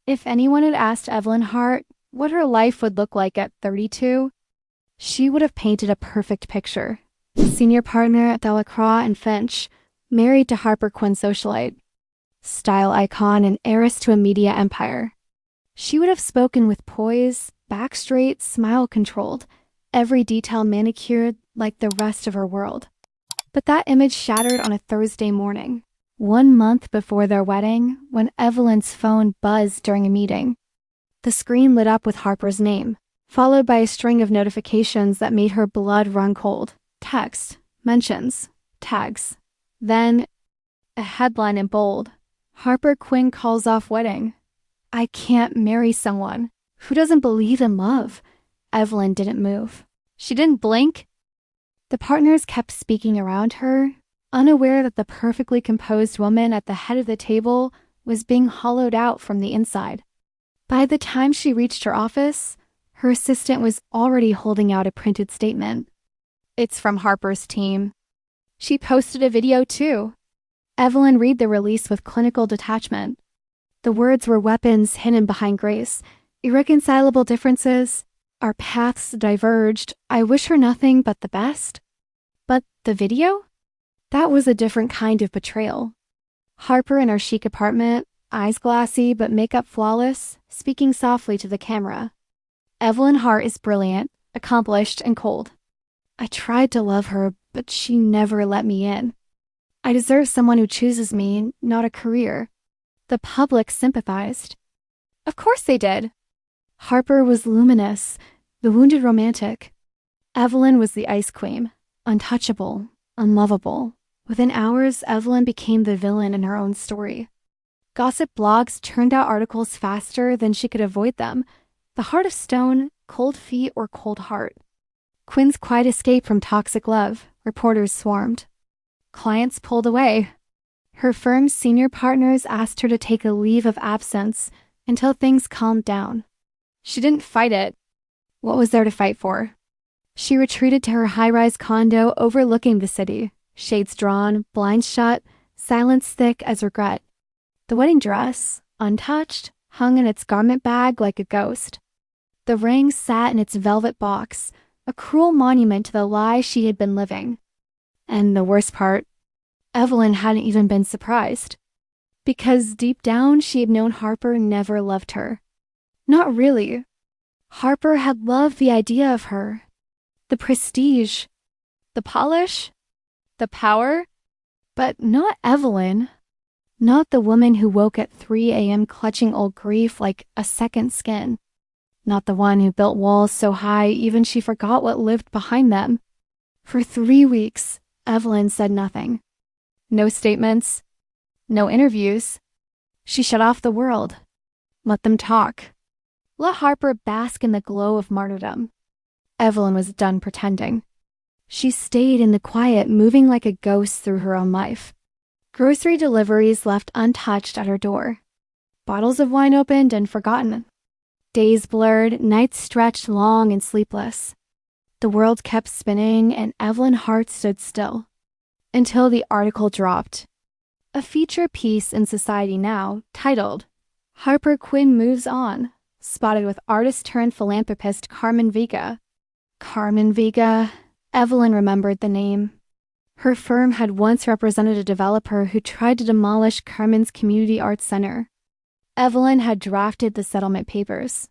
If anyone had asked Evelyn Hart what her life would look like at 32, she would have painted a perfect picture. Senior partner at Delacroix and Finch, married to Harper Quinn socialite, style icon and heiress to a media empire. She would have spoken with poise, back straight, smile controlled, every detail manicured like the rest of her world. But that image shattered on a Thursday morning, 1 month before their wedding, when Evelyn's phone buzzed during a meeting. The screen lit up with Harper's name, followed by a string of notifications that made her blood run cold. Text, mentions, tags. Then, a headline in bold. Harper Quinn calls off wedding. I can't marry someone who doesn't believe in love. Evelyn didn't move. She didn't blink. The partners kept speaking around her, unaware that the perfectly composed woman at the head of the table was being hollowed out from the inside. By the time she reached her office, her assistant was already holding out a printed statement. It's from Harper's team. She posted a video too. Evelyn read the release with clinical detachment. The words were weapons hidden behind grace. Irreconcilable differences. Our paths diverged. I wish her nothing but the best. But the video? That was a different kind of betrayal. Harper in her chic apartment, eyes glassy but makeup flawless, speaking softly to the camera. Evelyn Hart is brilliant, accomplished, and cold. I tried to love her, but she never let me in. I deserve someone who chooses me, not a career. The public sympathized. Of course they did. Harper was luminous, the wounded romantic. Evelyn was the ice queen, untouchable, unlovable. Within hours, Evelyn became the villain in her own story. Gossip blogs turned out articles faster than she could avoid them. The heart of stone, cold feet, or cold heart. Quinn's quiet escape from toxic love. Reporters swarmed. Clients pulled away. Her firm's senior partners asked her to take a leave of absence until things calmed down. She didn't fight it. What was there to fight for? She retreated to her high-rise condo overlooking the city, shades drawn, blinds shut, silence thick as regret. The wedding dress, untouched, hung in its garment bag like a ghost. The ring sat in its velvet box, a cruel monument to the lie she had been living. And the worst part, Evelyn hadn't even been surprised. Because deep down she had known Harper never loved her. Not really. Harper had loved the idea of her. The prestige. The polish. The power. But not Evelyn. Not the woman who woke at 3 a.m. clutching old grief like a second skin. Not the one who built walls so high even she forgot what lived behind them. For 3 weeks, Evelyn said nothing. No statements. No interviews. She shut off the world. Let them talk. Let Harper bask in the glow of martyrdom. Evelyn was done pretending. She stayed in the quiet, moving like a ghost through her own life. Grocery deliveries left untouched at her door. Bottles of wine opened and forgotten. Days blurred, nights stretched long and sleepless. The world kept spinning and Evelyn Hart stood still. Until the article dropped. A feature piece in Society Now, titled, Harper Quinn Moves On, spotted with artist-turned-philanthropist Carmen Vega. Carmen Vega. Evelyn remembered the name. Her firm had once represented a developer who tried to demolish Carmen's Community Arts Center. Evelyn had drafted the settlement papers.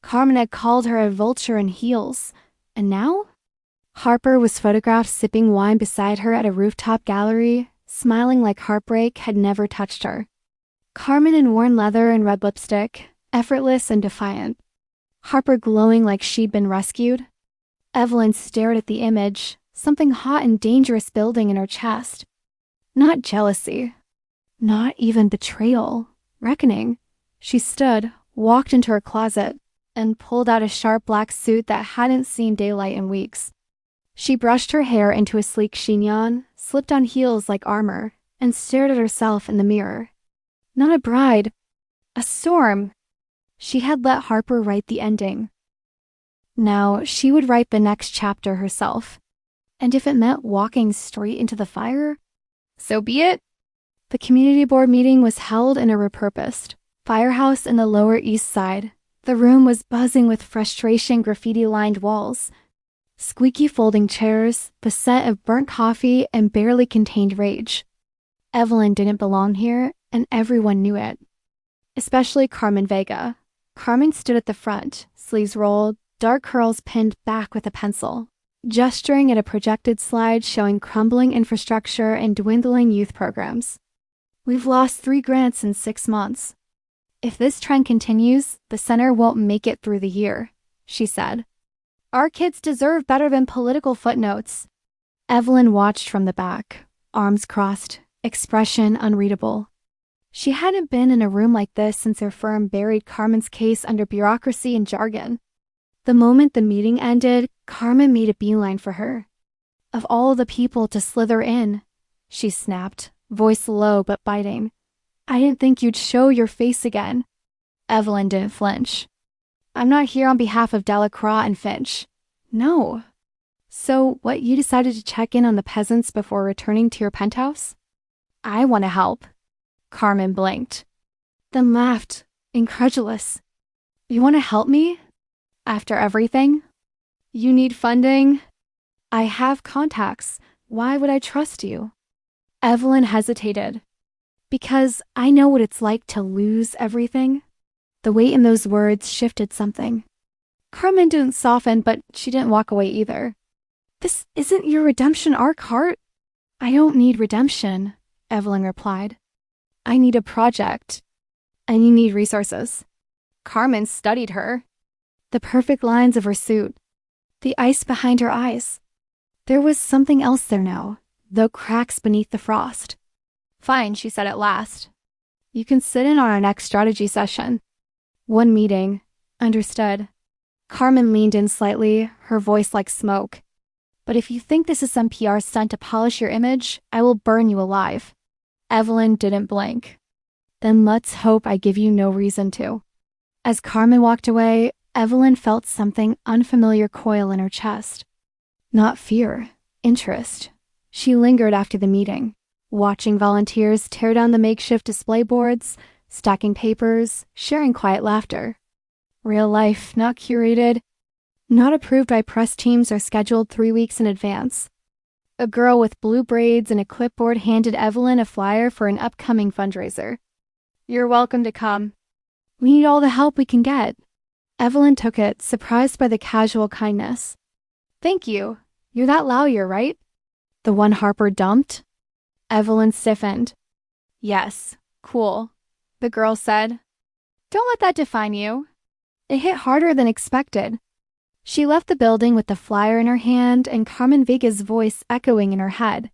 Carmen had called her a vulture in heels. And now? Harper was photographed sipping wine beside her at a rooftop gallery, smiling like heartbreak had never touched her. Carmen in worn leather and red lipstick, effortless and defiant. Harper glowing like she'd been rescued. Evelyn stared at the image, something hot and dangerous building in her chest. Not jealousy. Not even betrayal. Reckoning. She stood, walked into her closet, and pulled out a sharp black suit that hadn't seen daylight in weeks. She brushed her hair into a sleek chignon, slipped on heels like armor, and stared at herself in the mirror. Not a bride. A storm. She had let Harper write the ending. Now, she would write the next chapter herself. And if it meant walking straight into the fire, so be it. The community board meeting was held and repurposed. Firehouse in the Lower East Side. The room was buzzing with frustration, graffiti-lined walls. Squeaky folding chairs, the scent of burnt coffee, and barely contained rage. Evelyn didn't belong here, and everyone knew it. Especially Carmen Vega. Carmen stood at the front, sleeves rolled, dark curls pinned back with a pencil, gesturing at a projected slide showing crumbling infrastructure and dwindling youth programs. We've lost 3 grants in 6 months. If this trend continues, the center won't make it through the year, she said. Our kids deserve better than political footnotes. Evelyn watched from the back, arms crossed, expression unreadable. She hadn't been in a room like this since her firm buried Carmen's case under bureaucracy and jargon. The moment the meeting ended, Carmen made a beeline for her. Of all the people to slither in, she snapped, voice low but biting. I didn't think you'd show your face again. Evelyn didn't flinch. I'm not here on behalf of Delacroix and Finch. No. So, what, you decided to check in on the peasants before returning to your penthouse? I want to help. Carmen blinked, then laughed, incredulous. You want to help me? After everything? You need funding? I have contacts. Why would I trust you? Evelyn hesitated. Because I know what it's like to lose everything. The weight in those words shifted something. Carmen didn't soften, but she didn't walk away either. This isn't your redemption arc, Hart. I don't need redemption, Evelyn replied. I need a project. And you need resources. Carmen studied her. The perfect lines of her suit. The ice behind her eyes. There was something else there now, though cracks beneath the frost. Fine, she said at last. You can sit in on our next strategy session. 1 meeting. Understood. Carmen leaned in slightly, her voice like smoke. But if you think this is some PR stunt to polish your image, I will burn you alive. Evelyn didn't blink. Then let's hope I give you no reason to. As Carmen walked away, Evelyn felt something unfamiliar coil in her chest. Not fear, interest. She lingered after the meeting, watching volunteers tear down the makeshift display boards, stacking papers, sharing quiet laughter. Real life, not curated, not approved by press teams or scheduled 3 weeks in advance. A girl with blue braids and a clipboard handed Evelyn a flyer for an upcoming fundraiser. You're welcome to come. We need all the help we can get. Evelyn took it, surprised by the casual kindness. Thank you. You're that lawyer, right? The one Harper dumped? Evelyn stiffened. Yes, cool, the girl said. Don't let that define you. It hit harder than expected. She left the building with the flyer in her hand and Carmen Vega's voice echoing in her head.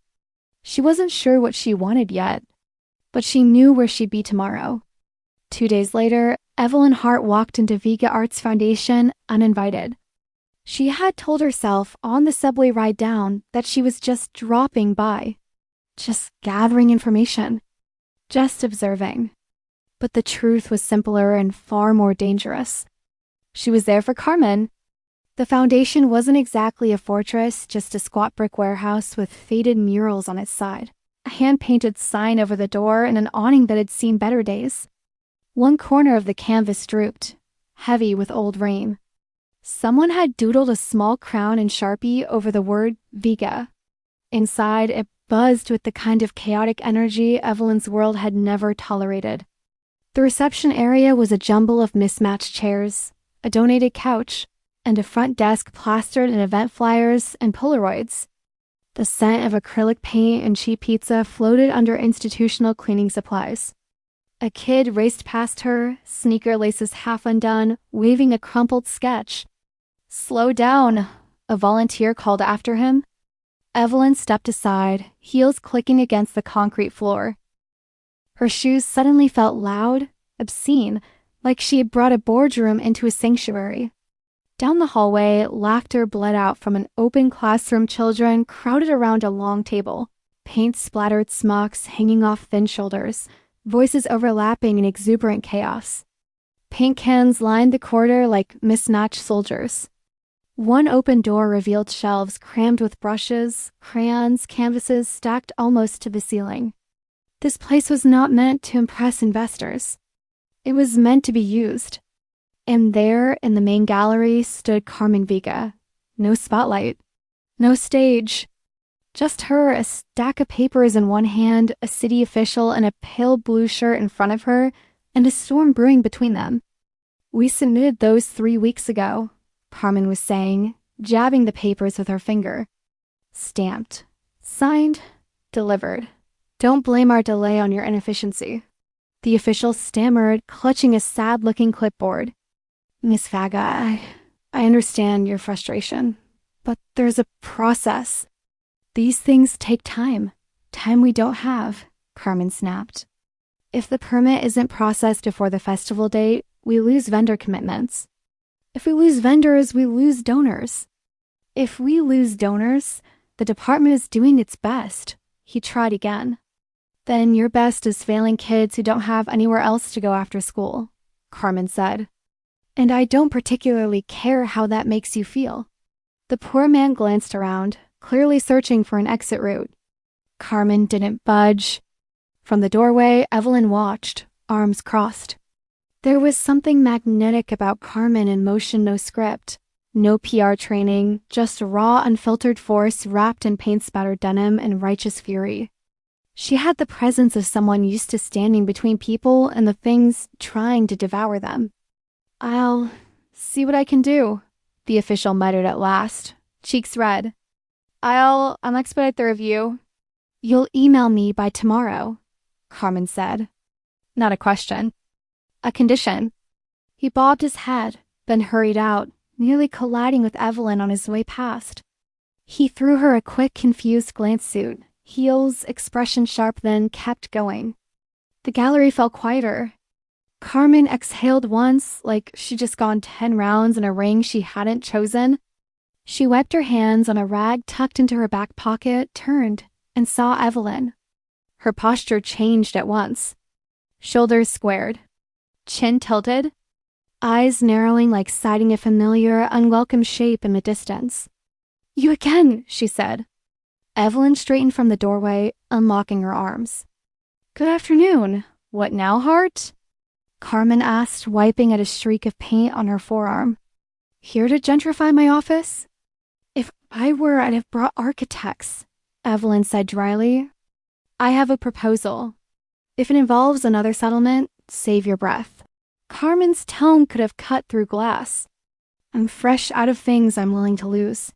She wasn't sure what she wanted yet, but she knew where she'd be tomorrow. 2 days later, Evelyn Hart walked into Vega Arts Foundation uninvited. She had told herself on the subway ride down that she was just dropping by, just gathering information, just observing. But the truth was simpler and far more dangerous. She was there for Carmen. The foundation wasn't exactly a fortress, just a squat brick warehouse with faded murals on its side, a hand-painted sign over the door, and an awning that had seen better days. One corner of the canvas drooped, heavy with old rain. Someone had doodled a small crown in Sharpie over the word Vega. Inside, it buzzed with the kind of chaotic energy Evelyn's world had never tolerated. The reception area was a jumble of mismatched chairs, a donated couch, and a front desk plastered in event flyers and Polaroids. The scent of acrylic paint and cheap pizza floated under institutional cleaning supplies. A kid raced past her, sneaker laces half undone, waving a crumpled sketch. Slow down, a volunteer called after him. Evelyn stepped aside, heels clicking against the concrete floor. Her shoes suddenly felt loud, obscene, like she had brought a boardroom into a sanctuary. Down the hallway, laughter bled out from an open classroom, children crowded around a long table, paint-splattered smocks hanging off thin shoulders, voices overlapping in exuberant chaos. Paint cans lined the corridor like mismatched soldiers. One open door revealed shelves crammed with brushes, crayons, canvases stacked almost to the ceiling. This place was not meant to impress investors. It was meant to be used. And there, in the main gallery, stood Carmen Vega. No spotlight. No stage. Just her, a stack of papers in one hand, a city official in a pale blue shirt in front of her, and a storm brewing between them. "We submitted those 3 weeks ago," Carmen was saying, jabbing the papers with her finger. "Stamped. Signed. Delivered. Don't blame our delay on your inefficiency." The official stammered, clutching a sad-looking clipboard. "Miss Vaga, I understand your frustration, but there's a process. These things take time. Time we don't have," Carmen snapped. "If the permit isn't processed before the festival date, we lose vendor commitments. If we lose vendors, we lose donors. If we lose donors, the department is doing its best." He tried again. "Then your best is failing kids who don't have anywhere else to go after school," Carmen said. "And I don't particularly care how that makes you feel." The poor man glanced around, clearly searching for an exit route. Carmen didn't budge. From the doorway, Evelyn watched, arms crossed. There was something magnetic about Carmen in motion, no script. No PR training, just raw, unfiltered force wrapped in paint-spattered denim and righteous fury. She had the presence of someone used to standing between people and the things trying to devour them. "I'll see what I can do," the official muttered at last, cheeks red. I'll expedite the review." "You'll email me by tomorrow," Carmen said. Not a question. A condition. He bobbed his head, then hurried out, nearly colliding with Evelyn on his way past. He threw her a quick, confused glance suit, heels, expression sharp, then kept going. The gallery felt quieter. Carmen exhaled once, like she'd just gone 10 rounds in a ring she hadn't chosen. She wiped her hands on a rag tucked into her back pocket, turned, and saw Evelyn. Her posture changed at once. Shoulders squared. Chin tilted. Eyes narrowing like sighting a familiar, unwelcome shape in the distance. "You again," she said. Evelyn straightened from the doorway, unlocking her arms. "Good afternoon. What now, heart?" Carmen asked, wiping at a streak of paint on her forearm. "Here to gentrify my office?" "If I were, I'd have brought architects," Evelyn said dryly. "I have a proposal. If it involves another settlement, save your breath." Carmen's tone could have cut through glass. "I'm fresh out of things I'm willing to lose."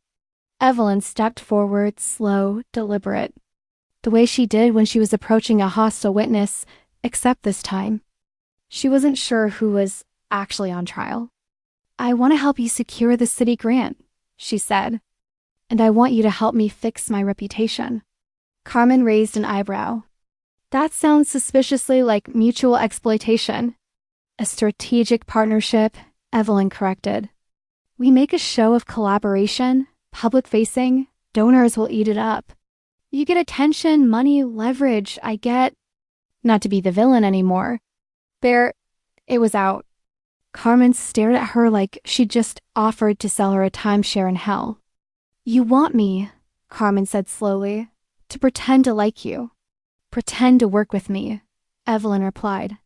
Evelyn stepped forward, slow, deliberate. The way she did when she was approaching a hostile witness, except this time. She wasn't sure who was actually on trial. "I want to help you secure the city grant," she said. "And I want you to help me fix my reputation." Carmen raised an eyebrow. "That sounds suspiciously like mutual exploitation." "A strategic partnership," Evelyn corrected. "We make a show of collaboration, public-facing, donors will eat it up. You get attention, money, leverage, I get..." Not to be the villain anymore. It was out. Carmen stared at her like she'd just offered to sell her a timeshare in hell. "You want me," Carmen said slowly, "to pretend to like you. Pretend to work with me," Evelyn replied.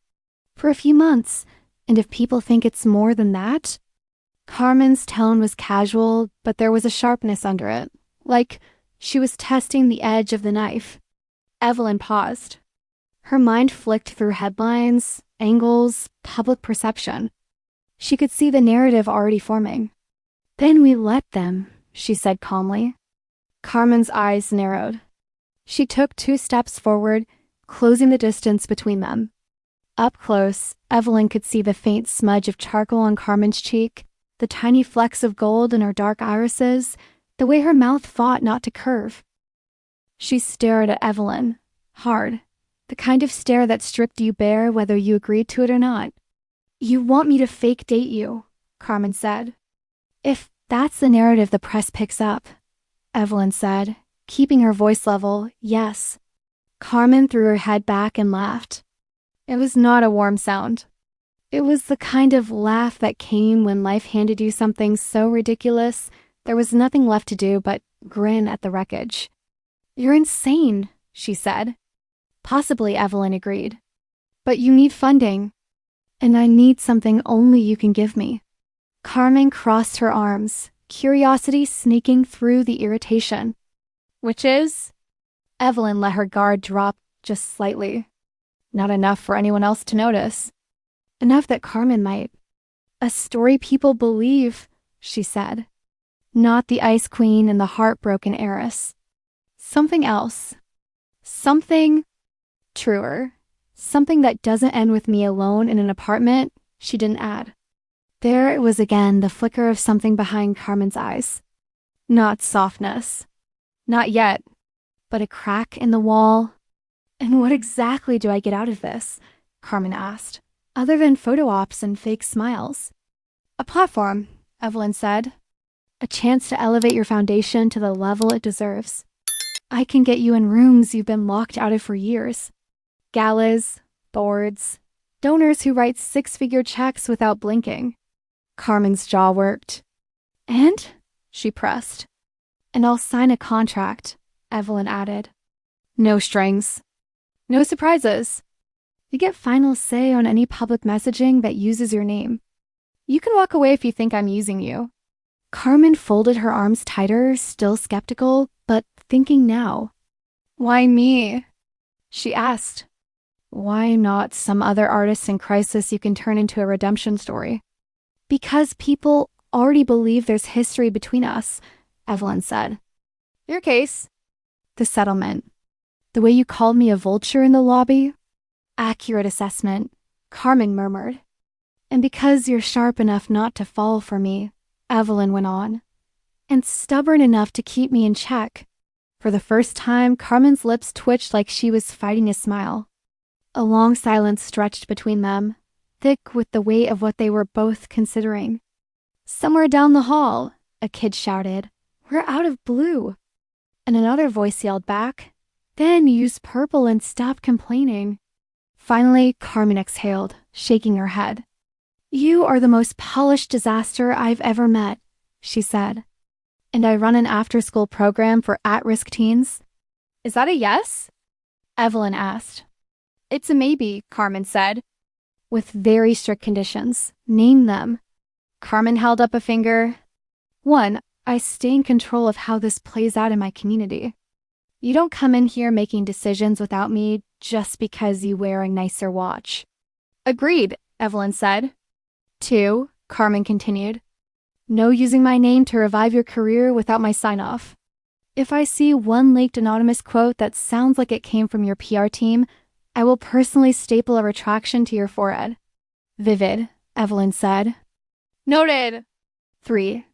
"For a few months, and if people think it's more than that..." Carmen's tone was casual, but there was a sharpness under it, like she was testing the edge of the knife. Evelyn paused. Her mind flicked through headlines, angles, public perception. She could see the narrative already forming. "Then we let them," she said calmly. Carmen's eyes narrowed. She took 2 steps forward, closing the distance between them. Up close, Evelyn could see the faint smudge of charcoal on Carmen's cheek, the tiny flecks of gold in her dark irises, the way her mouth fought not to curve. She stared at Evelyn, hard, the kind of stare that stripped you bare whether you agreed to it or not. "You want me to fake date you," Carmen said. "If that's the narrative the press picks up," Evelyn said, keeping her voice level, "yes." Carmen threw her head back and laughed. It was not a warm sound. It was the kind of laugh that came when life handed you something so ridiculous there was nothing left to do but grin at the wreckage. "You're insane," she said. "Possibly," Evelyn agreed. "But you need funding." And I need something only you can give me. Carmen crossed her arms, curiosity sneaking through the irritation. Which is? Evelyn let her guard drop just slightly. Not enough for anyone else to notice. Enough that Carmen might. A story people believe, she said. Not the ice queen and the heartbroken heiress. Something else. Something truer. Something that doesn't end with me alone in an apartment, she didn't add. There it was again, the flicker of something behind Carmen's eyes. Not softness. Not yet. But a crack in the wall. And what exactly do I get out of this? Carmen asked. Other than photo ops and fake smiles. A platform, Evelyn said. A chance to elevate your foundation to the level it deserves. I can get you in rooms you've been locked out of for years. Galas, boards, donors who write six-figure checks without blinking. Carmen's jaw worked. And? She pressed. And I'll sign a contract, Evelyn added. No strings. No surprises. You get final say on any public messaging that uses your name. You can walk away if you think I'm using you. Carmen folded her arms tighter, still skeptical, but thinking now. Why me? She asked. Why not some other artist in crisis you can turn into a redemption story? Because people already believe there's history between us, Evelyn said. Your case? The settlement. The way you called me a vulture in the lobby? Accurate assessment, Carmen murmured. And because you're sharp enough not to fall for me, Evelyn went on, and stubborn enough to keep me in check. For the first time, Carmen's lips twitched like she was fighting a smile. A long silence stretched between them, thick with the weight of what they were both considering. Somewhere down the hall, a kid shouted, We're out of blue. And another voice yelled back, Then use purple and stop complaining. Finally, Carmen exhaled, shaking her head. You are the most polished disaster I've ever met, she said. And I run an after-school program for at-risk teens. Is that a yes? Evelyn asked. It's a maybe, Carmen said. With very strict conditions. Name them. Carmen held up a finger. 1, I stay in control of how this plays out in my community. You don't come in here making decisions without me just because you wear a nicer watch. Agreed, Evelyn said. 2, Carmen continued. No using my name to revive your career without my sign-off. If I see one leaked anonymous quote that sounds like it came from your PR team, I will personally staple a retraction to your forehead. Vivid, Evelyn said. Noted. 3,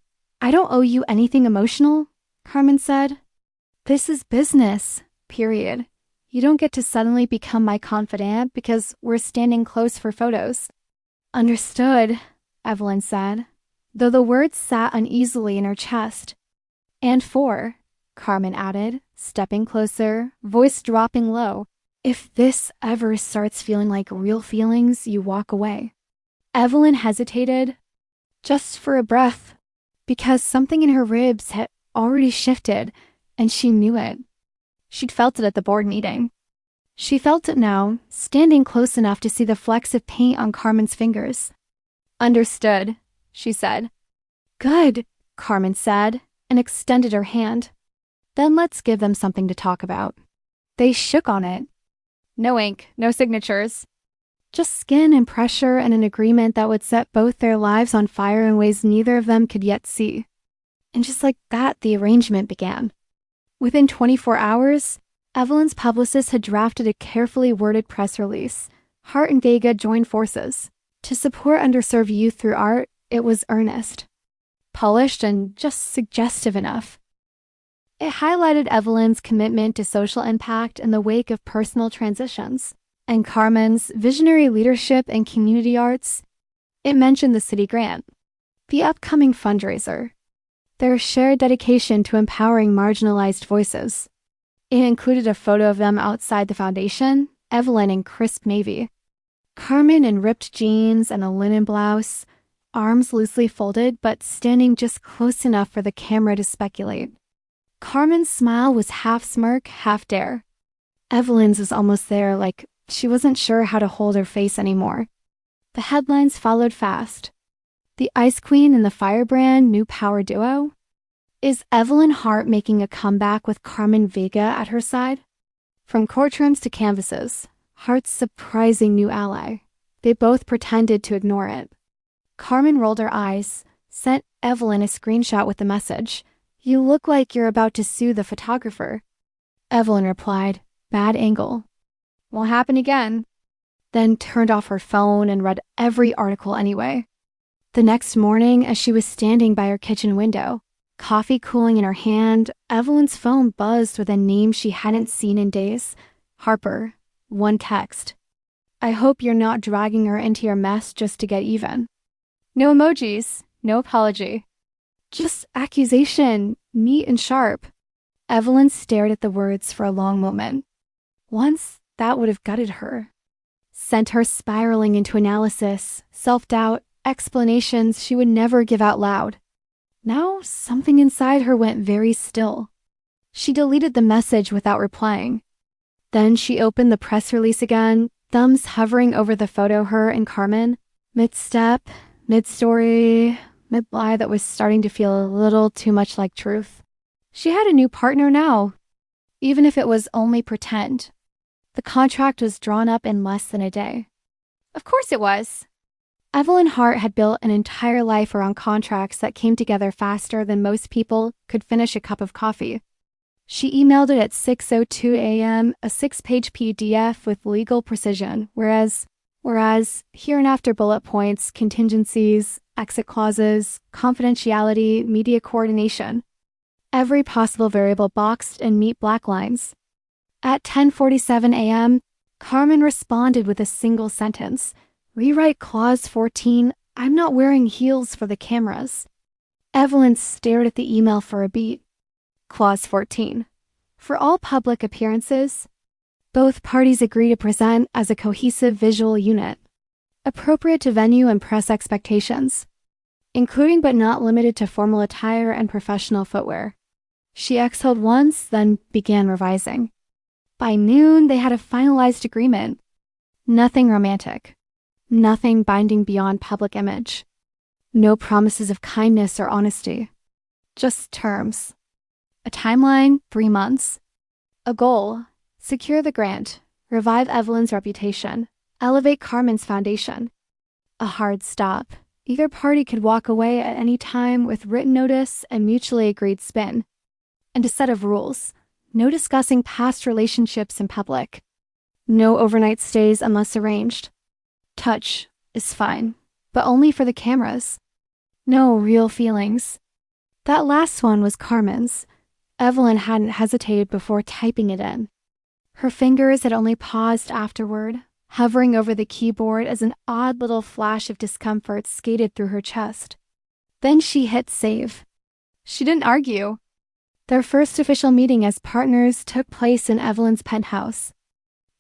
I don't owe you anything emotional, Carmen said. This is business, period. You don't get to suddenly become my confidant because we're standing close for photos. Understood, Evelyn said, though the words sat uneasily in her chest. And 4, Carmen added, stepping closer, voice dropping low, if this ever starts feeling like real feelings, you walk away. Evelyn hesitated, just for a breath, because something in her ribs had already shifted, and she knew it. She'd felt it at the board meeting. She felt it now, standing close enough to see the flecks of paint on Carmen's fingers. Understood, she said. Good, Carmen said, and extended her hand. Then let's give them something to talk about. They shook on it. No ink, no signatures. Just skin and pressure and an agreement that would set both their lives on fire in ways neither of them could yet see. And just like that, the arrangement began. Within 24 hours, Evelyn's publicist had drafted a carefully worded press release. Hart and Vega joined forces. To support underserved youth through art, it was earnest. Polished and just suggestive enough. It highlighted Evelyn's commitment to social impact in the wake of personal transitions, and Carmen's visionary leadership in community arts. It mentioned the city grant, the upcoming fundraiser, their shared dedication to empowering marginalized voices. It included a photo of them outside the foundation, Evelyn in crisp navy, Carmen in ripped jeans and a linen blouse, arms loosely folded but standing just close enough for the camera to speculate. Carmen's smile was half smirk, half dare. Evelyn's was almost there, like she wasn't sure how to hold her face anymore. The headlines followed fast. The Ice Queen and the Firebrand new power duo? Is Evelyn Hart making a comeback with Carmen Vega at her side? From courtrooms to canvases, Hart's surprising new ally. They both pretended to ignore it. Carmen rolled her eyes, sent Evelyn a screenshot with the message, "You look like you're about to sue the photographer." Evelyn replied, "Bad angle." "Won't happen again." Then turned off her phone and read every article anyway. The next morning, as she was standing by her kitchen window, coffee cooling in her hand, Evelyn's phone buzzed with a name she hadn't seen in days. Harper. One text. "I hope you're not dragging her into your mess just to get even." No emojis, no apology. Just accusation, neat and sharp. Evelyn stared at the words for a long moment. Once, that would have gutted her. Sent her spiraling into analysis, self-doubt, explanations she would never give out loud. Now, something inside her went very still. She deleted the message without replying. Then she opened the press release again, thumbs hovering over the photo her and Carmen, mid-step, mid-story, mid-lie that was starting to feel a little too much like truth. She had a new partner now, even if it was only pretend. The contract was drawn up in less than a day. Of course it was. Evelyn Hart had built an entire life around contracts that came together faster than most people could finish a cup of coffee. She emailed it at 6:02 a.m., a 6-page PDF with legal precision, whereas hereinafter bullet points, contingencies, exit clauses, confidentiality, media coordination. Every possible variable boxed in neat black lines. At 10:47 a.m., Carmen responded with a single sentence. "Rewrite clause 14, I'm not wearing heels for the cameras." Evelyn stared at the email for a beat. Clause 14. For all public appearances, both parties agree to present as a cohesive visual unit, appropriate to venue and press expectations, including but not limited to formal attire and professional footwear. She exhaled once, then began revising. By noon, they had a finalized agreement. Nothing romantic. Nothing binding beyond public image. No promises of kindness or honesty. Just terms. A timeline, 3 months. A goal, secure the grant, revive Evelyn's reputation, elevate Carmen's foundation. A hard stop. Either party could walk away at any time with written notice and mutually agreed spin. And a set of rules. No discussing past relationships in public. No overnight stays unless arranged. Touch is fine, but only for the cameras. No real feelings. That last one was Carmen's. Evelyn hadn't hesitated before typing it in. Her fingers had only paused afterward, hovering over the keyboard as an odd little flash of discomfort skated through her chest. Then she hit save. She didn't argue. Their first official meeting as partners took place in Evelyn's penthouse.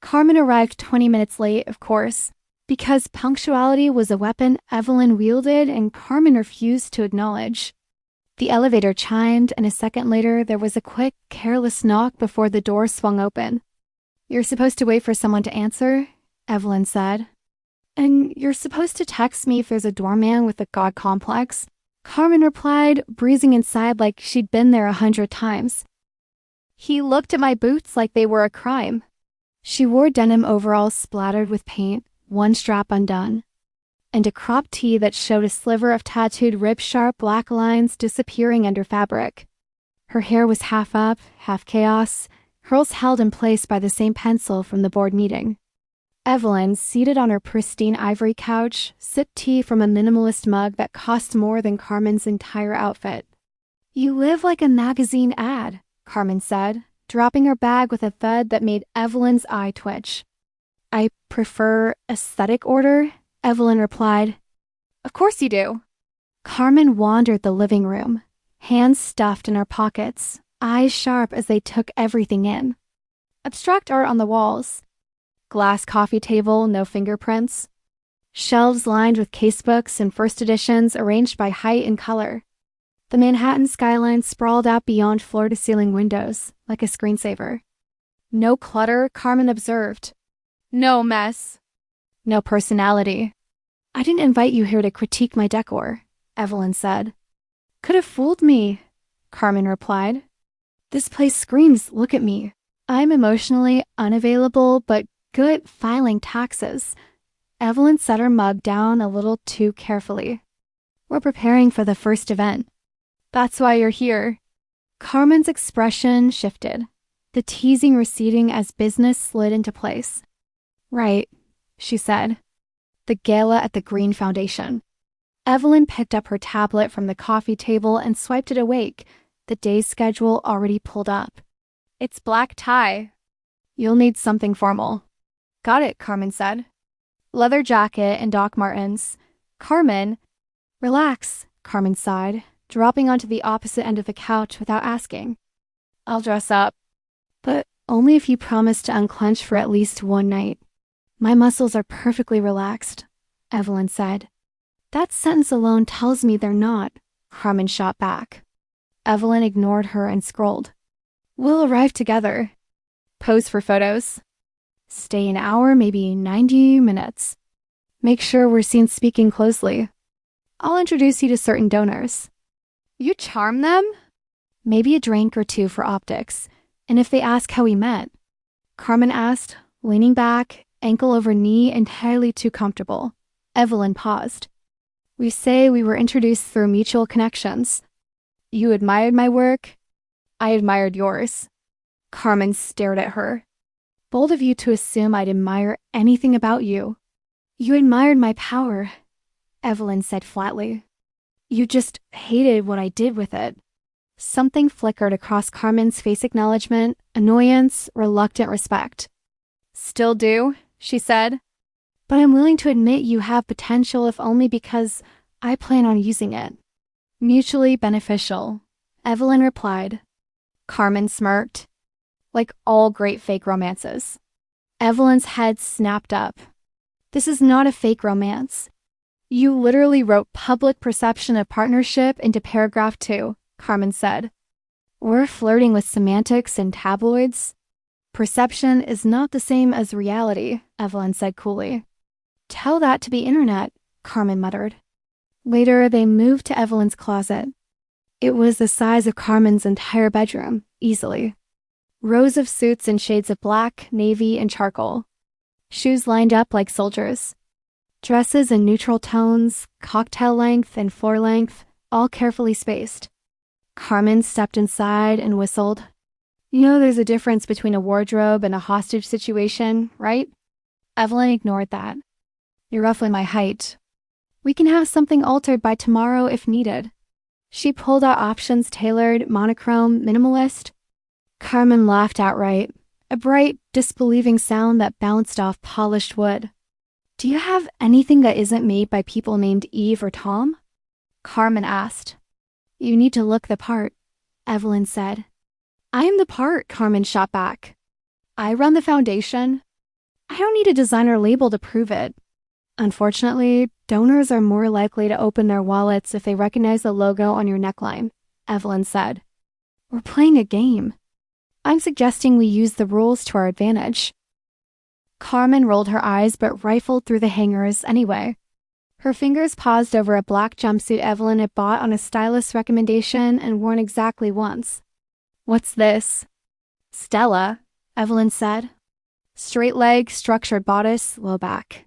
Carmen arrived 20 minutes late, of course, because punctuality was a weapon Evelyn wielded and Carmen refused to acknowledge. The elevator chimed, and a second later, there was a quick, careless knock before the door swung open. "You're supposed to wait for someone to answer," Evelyn said. "And you're supposed to text me if there's a doorman with a god complex," Carmen replied, breezing inside like she'd been there 100 times. "He looked at my boots like they were a crime." She wore denim overalls splattered with paint, one strap undone, and a cropped tee that showed a sliver of tattooed rib-sharp black lines disappearing under fabric. Her hair was half up, half chaos, curls held in place by the same pencil from the board meeting. Evelyn, seated on her pristine ivory couch, sipped tea from a minimalist mug that cost more than Carmen's entire outfit. "You live like a magazine ad," Carmen said, dropping her bag with a thud that made Evelyn's eye twitch. "I prefer aesthetic order," Evelyn replied. "Of course you do." Carmen wandered the living room, hands stuffed in her pockets, eyes sharp as they took everything in. Abstract art on the walls. Glass coffee table, no fingerprints. Shelves lined with casebooks and first editions arranged by height and color. The Manhattan skyline sprawled out beyond floor-to-ceiling windows, like a screensaver. No clutter, Carmen observed. No mess. No personality. I didn't invite you here to critique my decor, Evelyn said. Could have fooled me, Carmen replied. This place screams, look at me. I'm emotionally unavailable but good at filing taxes. Evelyn set her mug down a little too carefully. We're preparing for the first event. That's why you're here. Carmen's expression shifted, the teasing receding as business slid into place. Right, she said. The gala at the Green Foundation. Evelyn picked up her tablet from the coffee table and swiped it awake, the day's schedule already pulled up. It's black tie. You'll need something formal. Got it, Carmen said. Leather jacket and Doc Martens. Carmen. Relax, Carmen sighed, dropping onto the opposite end of the couch without asking. I'll dress up. But only if you promise to unclench for at least one night. My muscles are perfectly relaxed, Evelyn said. That sentence alone tells me they're not, Carmen shot back. Evelyn ignored her and scrolled. We'll arrive together. Pose for photos. Stay an hour, maybe 90 minutes. Make sure we're seen speaking closely. I'll introduce you to certain donors. You charm them? Maybe a drink or two for optics. And if they ask how we met? Carmen asked, leaning back, ankle over knee, entirely too comfortable. Evelyn paused. We say we were introduced through mutual connections. You admired my work. I admired yours. Carmen stared at her. Bold of you to assume I'd admire anything about you. You admired my power, Evelyn said flatly. You just hated what I did with it. Something flickered across Carmen's face: acknowledgement, annoyance, reluctant respect. Still do, she said. But I'm willing to admit you have potential if only because I plan on using it. Mutually beneficial, Evelyn replied. Carmen smirked. Like all great fake romances. Evelyn's head snapped up. This is not a fake romance. You literally wrote public perception of partnership into paragraph 2, Carmen said. We're flirting with semantics and tabloids. Perception is not the same as reality, Evelyn said coolly. Tell that to the internet, Carmen muttered. Later, they moved to Evelyn's closet. It was the size of Carmen's entire bedroom, easily. Rows of suits in shades of black, navy, and charcoal. Shoes lined up like soldiers. Dresses in neutral tones, cocktail length and floor length, all carefully spaced. Carmen stepped inside and whistled. You know there's a difference between a wardrobe and a hostage situation, right? Evelyn ignored that. You're roughly my height. We can have something altered by tomorrow if needed. She pulled out options tailored, monochrome, minimalist. Carmen laughed outright, a bright, disbelieving sound that bounced off polished wood. Do you have anything that isn't made by people named Eve or Tom? Carmen asked. You need to look the part, Evelyn said. I am the part, Carmen shot back. I run the foundation. I don't need a designer label to prove it. Unfortunately, donors are more likely to open their wallets if they recognize the logo on your neckline, Evelyn said. We're playing a game. I'm suggesting we use the rules to our advantage. Carmen rolled her eyes but rifled through the hangers anyway. Her fingers paused over a black jumpsuit Evelyn had bought on a stylist's recommendation and worn exactly once. What's this? Stella, Evelyn said. Straight leg, structured bodice, low back.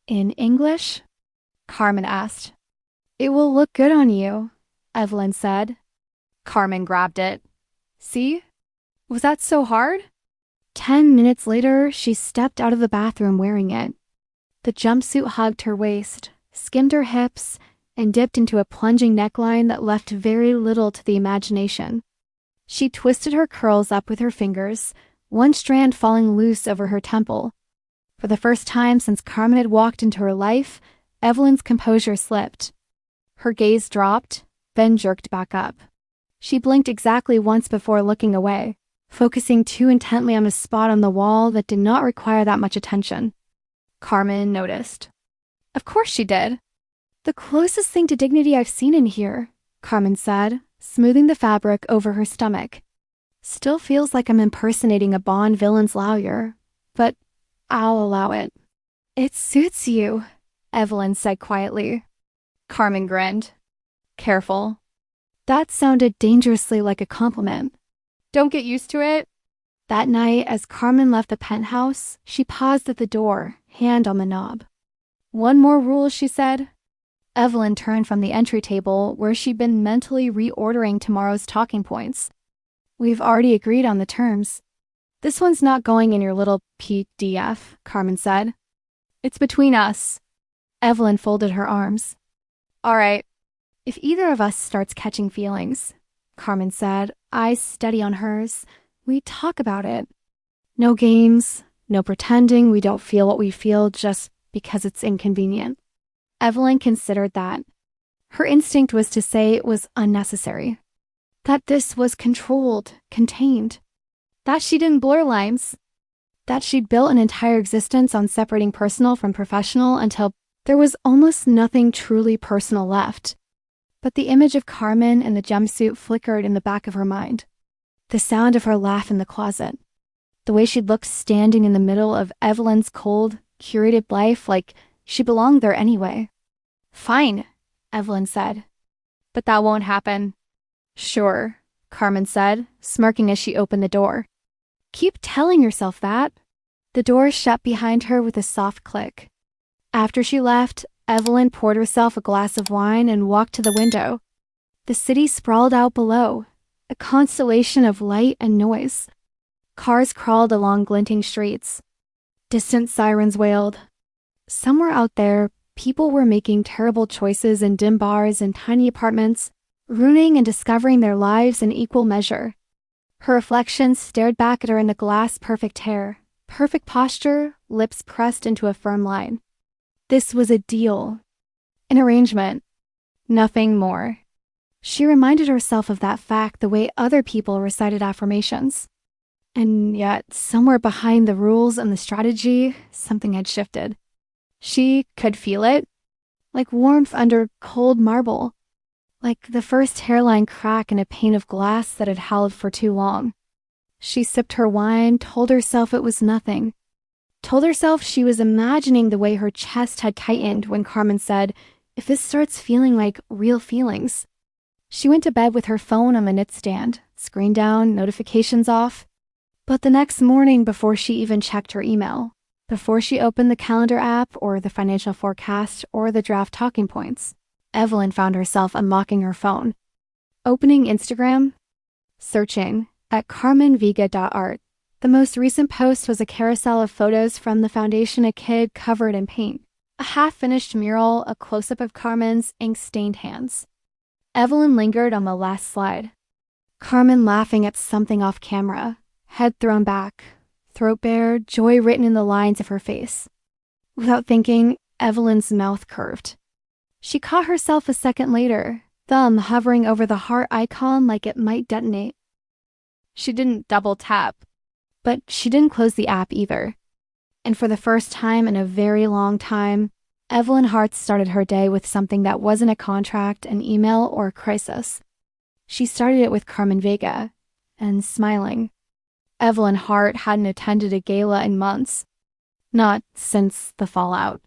In English? Carmen asked. It will look good on you, Evelyn said. Carmen grabbed it. See? Was that so hard? 10 minutes later, she stepped out of the bathroom wearing it. The jumpsuit hugged her waist, skimmed her hips, and dipped into a plunging neckline that left very little to the imagination. She twisted her curls up with her fingers, one strand falling loose over her temple. For the first time since Carmen had walked into her life, Evelyn's composure slipped. Her gaze dropped, then jerked back up. She blinked exactly once before looking away, focusing too intently on a spot on the wall that did not require that much attention. Carmen noticed. Of course she did. The closest thing to dignity I've seen in here, Carmen said, smoothing the fabric over her stomach. Still feels like I'm impersonating a Bond villain's lawyer, but I'll allow it. It suits you, Evelyn said quietly. Carmen grinned. Careful. That sounded dangerously like a compliment. Don't get used to it. That night, as Carmen left the penthouse, she paused at the door, hand on the knob. One more rule, she said. Evelyn turned from the entry table, where she'd been mentally reordering tomorrow's talking points. We've already agreed on the terms. This one's not going in your little PDF, Carmen said. It's between us. Evelyn folded her arms. All right. If either of us starts catching feelings, Carmen said, eyes steady on hers, we talk about it. No games, no pretending we don't feel what we feel just because it's inconvenient. Evelyn considered that. Her instinct was to say it was unnecessary. That this was controlled, contained. That she didn't blur lines. That she'd built an entire existence on separating personal from professional until there was almost nothing truly personal left. But the image of Carmen in the jumpsuit flickered in the back of her mind. The sound of her laugh in the closet. The way she'd looked standing in the middle of Evelyn's cold, curated life like she belonged there anyway. Fine, Evelyn said. But that won't happen. Sure, Carmen said, smirking as she opened the door. Keep telling yourself that. The door shut behind her with a soft click. After she left, Evelyn poured herself a glass of wine and walked to the window. The city sprawled out below, a constellation of light and noise. Cars crawled along glinting streets. Distant sirens wailed. Somewhere out there, people were making terrible choices in dim bars and tiny apartments, ruining and discovering their lives in equal measure. Her reflection stared back at her in the glass-perfect hair, perfect posture, lips pressed into a firm line. This was a deal. An arrangement. Nothing more. She reminded herself of that fact the way other people recited affirmations. And yet, somewhere behind the rules and the strategy, something had shifted. She could feel it, like warmth under cold marble, like the first hairline crack in a pane of glass that had held for too long. She sipped her wine, told herself it was nothing. Told herself she was imagining the way her chest had tightened when Carmen said, if this starts feeling like real feelings. She went to bed with her phone on the nightstand, screen down, notifications off. But the next morning, before she even checked her email, before she opened the calendar app or the financial forecast or the draft talking points, Evelyn found herself unlocking her phone. Opening Instagram, searching at carmenvega.art. The most recent post was a carousel of photos from the foundation a kid covered in paint. A half-finished mural, a close-up of Carmen's ink-stained hands. Evelyn lingered on the last slide. Carmen laughing at something off camera, head thrown back, throat bare, joy written in the lines of her face. Without thinking, Evelyn's mouth curved. She caught herself a second later, thumb hovering over the heart icon like it might detonate. She didn't double tap, but she didn't close the app either. And for the first time in a very long time, Evelyn Hart started her day with something that wasn't a contract, an email, or a crisis. She started it with Carmen Vega, and smiling. Evelyn Hart hadn't attended a gala in months. Not since the fallout.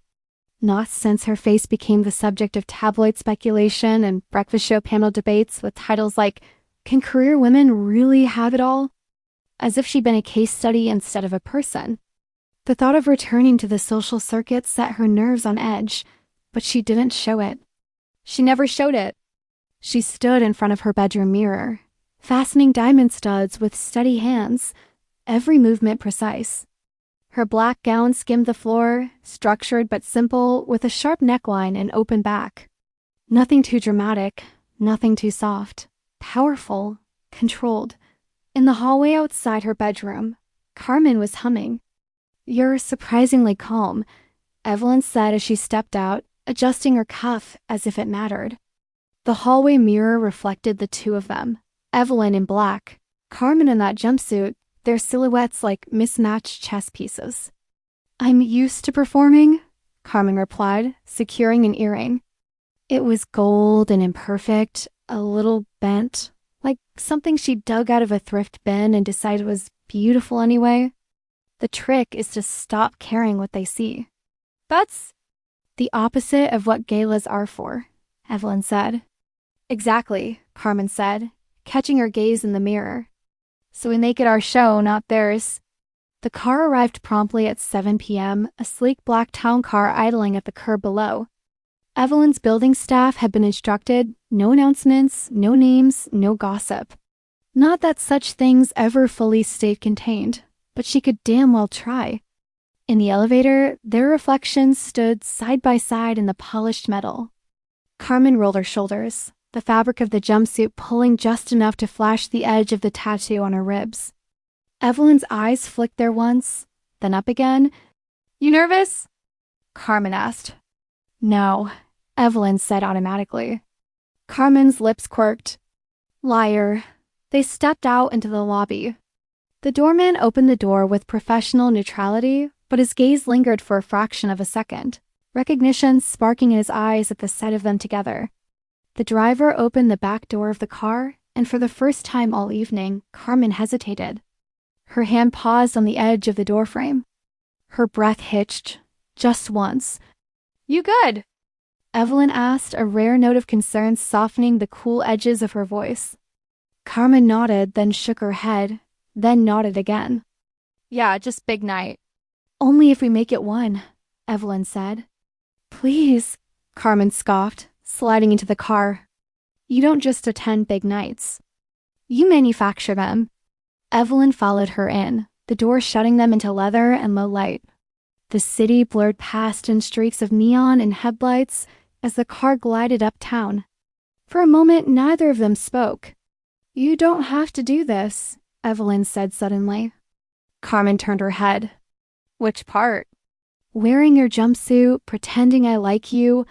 Not since her face became the subject of tabloid speculation and breakfast show panel debates with titles like, Can Career Women Really Have It All? As if she'd been a case study instead of a person. The thought of returning to the social circuit set her nerves on edge, but she didn't show it. She never showed it. She stood in front of her bedroom mirror, fastening diamond studs with steady hands, every movement precise. Her black gown skimmed the floor, structured but simple, with a sharp neckline and open back. Nothing too dramatic, nothing too soft. Powerful, controlled. In the hallway outside her bedroom, Carmen was humming. You're surprisingly calm, Evelyn said as she stepped out, adjusting her cuff as if it mattered. The hallway mirror reflected the two of them, Evelyn in black, Carmen in that jumpsuit, their silhouettes like mismatched chess pieces. I'm used to performing, Carmen replied, securing an earring. It was gold and imperfect, a little bent, like something she dug out of a thrift bin and decided was beautiful anyway. The trick is to stop caring what they see. That's... The opposite of what galas are for, Evelyn said. Exactly, Carmen said, catching her gaze in the mirror. So we make it our show, not theirs. The car arrived promptly at 7 p.m., a sleek black town car idling at the curb below. Evelyn's building staff had been instructed, no announcements, no names, no gossip. Not that such things ever fully stayed contained, but she could damn well try. In the elevator, their reflections stood side by side in the polished metal. Carmen rolled her shoulders, the fabric of the jumpsuit pulling just enough to flash the edge of the tattoo on her ribs. Evelyn's eyes flicked there once, then up again. "You nervous?" Carmen asked. "No," Evelyn said automatically. Carmen's lips quirked. Liar. They stepped out into the lobby. The doorman opened the door with professional neutrality, but his gaze lingered for a fraction of a second, recognition sparking in his eyes at the sight of them together. The driver opened the back door of the car, and for the first time all evening, Carmen hesitated. Her hand paused on the edge of the doorframe. Her breath hitched, just once. "You good?" Evelyn asked, a rare note of concern softening the cool edges of her voice. Carmen nodded, then shook her head, then nodded again. "Yeah, just big night." "Only if we make it one," Evelyn said. "Please," Carmen scoffed, sliding into the car. "You don't just attend big nights. You manufacture them." Evelyn followed her in, the door shutting them into leather and low light. The city blurred past in streaks of neon and headlights as the car glided uptown. For a moment, neither of them spoke. "You don't have to do this," Evelyn said suddenly. Carmen turned her head. "Which part?" "Wearing your jumpsuit, pretending I like you,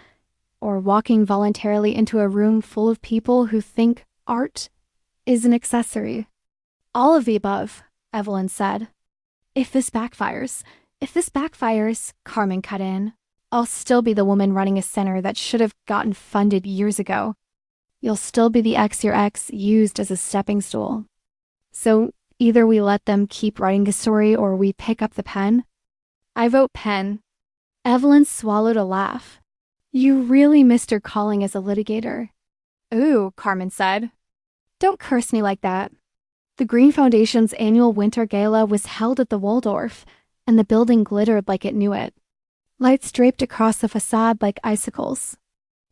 or walking voluntarily into a room full of people who think art is an accessory." "All of the above," Evelyn said. If this backfires, Carmen cut in, "I'll still be the woman running a center that should have gotten funded years ago. You'll still be the ex your ex used as a stepping stool. So either we let them keep writing the story or we pick up the pen." "I vote pen." Evelyn swallowed a laugh. "You really missed your calling as a litigator." "Ooh," Carmen said. "Don't curse me like that." The Green Foundation's annual winter gala was held at the Waldorf, and the building glittered like it knew it. Lights draped across the facade like icicles.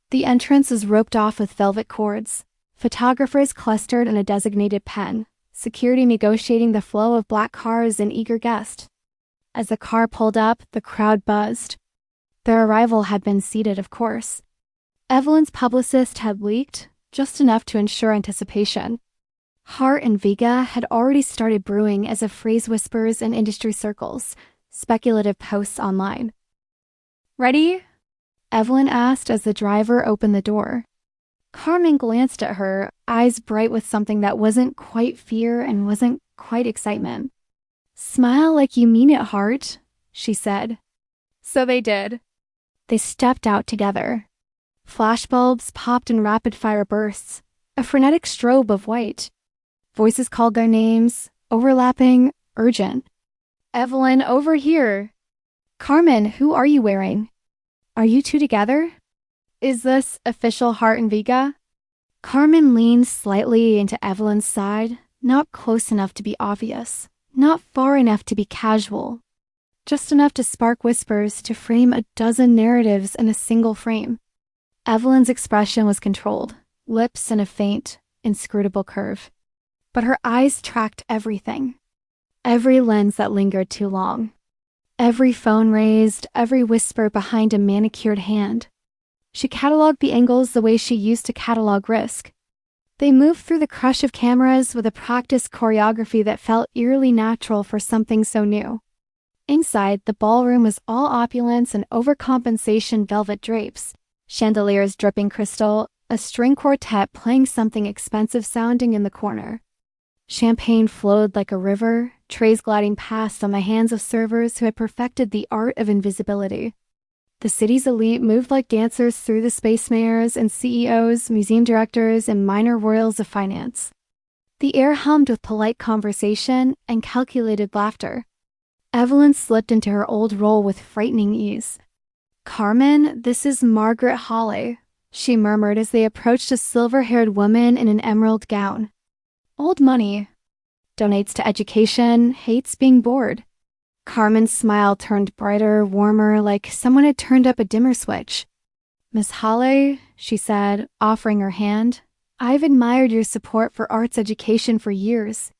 The entrance was roped off with velvet cords. Photographers clustered in a designated pen, security negotiating the flow of black cars and eager guests. As the car pulled up, the crowd buzzed. Their arrival had been seated, of course. Evelyn's publicist had leaked, just enough to ensure anticipation. Hart and Vega had already started brewing as a phrase whispers in industry circles, speculative posts online. "Ready?" Evelyn asked as the driver opened the door. Carmen glanced at her, eyes bright with something that wasn't quite fear and wasn't quite excitement. "Smile like you mean it, Hart," she said. So they did. They stepped out together. Flashbulbs popped in rapid-fire bursts, a frenetic strobe of white. Voices called their names, overlapping, urgent. "Evelyn, over here." "Carmen, who are you wearing? Are you two together? Is this official Hart and Vega?" Carmen leaned slightly into Evelyn's side, not close enough to be obvious, not far enough to be casual, just enough to spark whispers to frame a dozen narratives in a single frame. Evelyn's expression was controlled, lips in a faint, inscrutable curve. But her eyes tracked everything. Every lens that lingered too long. Every phone raised, every whisper behind a manicured hand. She cataloged the angles the way she used to catalog risk. They moved through the crush of cameras with a practiced choreography that felt eerily natural for something so new. Inside, the ballroom was all opulence and overcompensation velvet drapes, chandeliers dripping crystal, a string quartet playing something expensive sounding in the corner. Champagne flowed like a river, trays gliding past on the hands of servers who had perfected the art of invisibility. The city's elite moved like dancers through the space mayors and CEOs, museum directors, and minor royals of finance. The air hummed with polite conversation and calculated laughter. Evelyn slipped into her old role with frightening ease. Carmen, this is Margaret Hawley, she murmured as they approached a silver-haired woman in an emerald gown. Old money. Donates to education, hates being bored. Carmen's smile turned brighter, warmer, like someone had turned up a dimmer switch. Miss Hawley, she said, offering her hand, I've admired your support for arts education for years.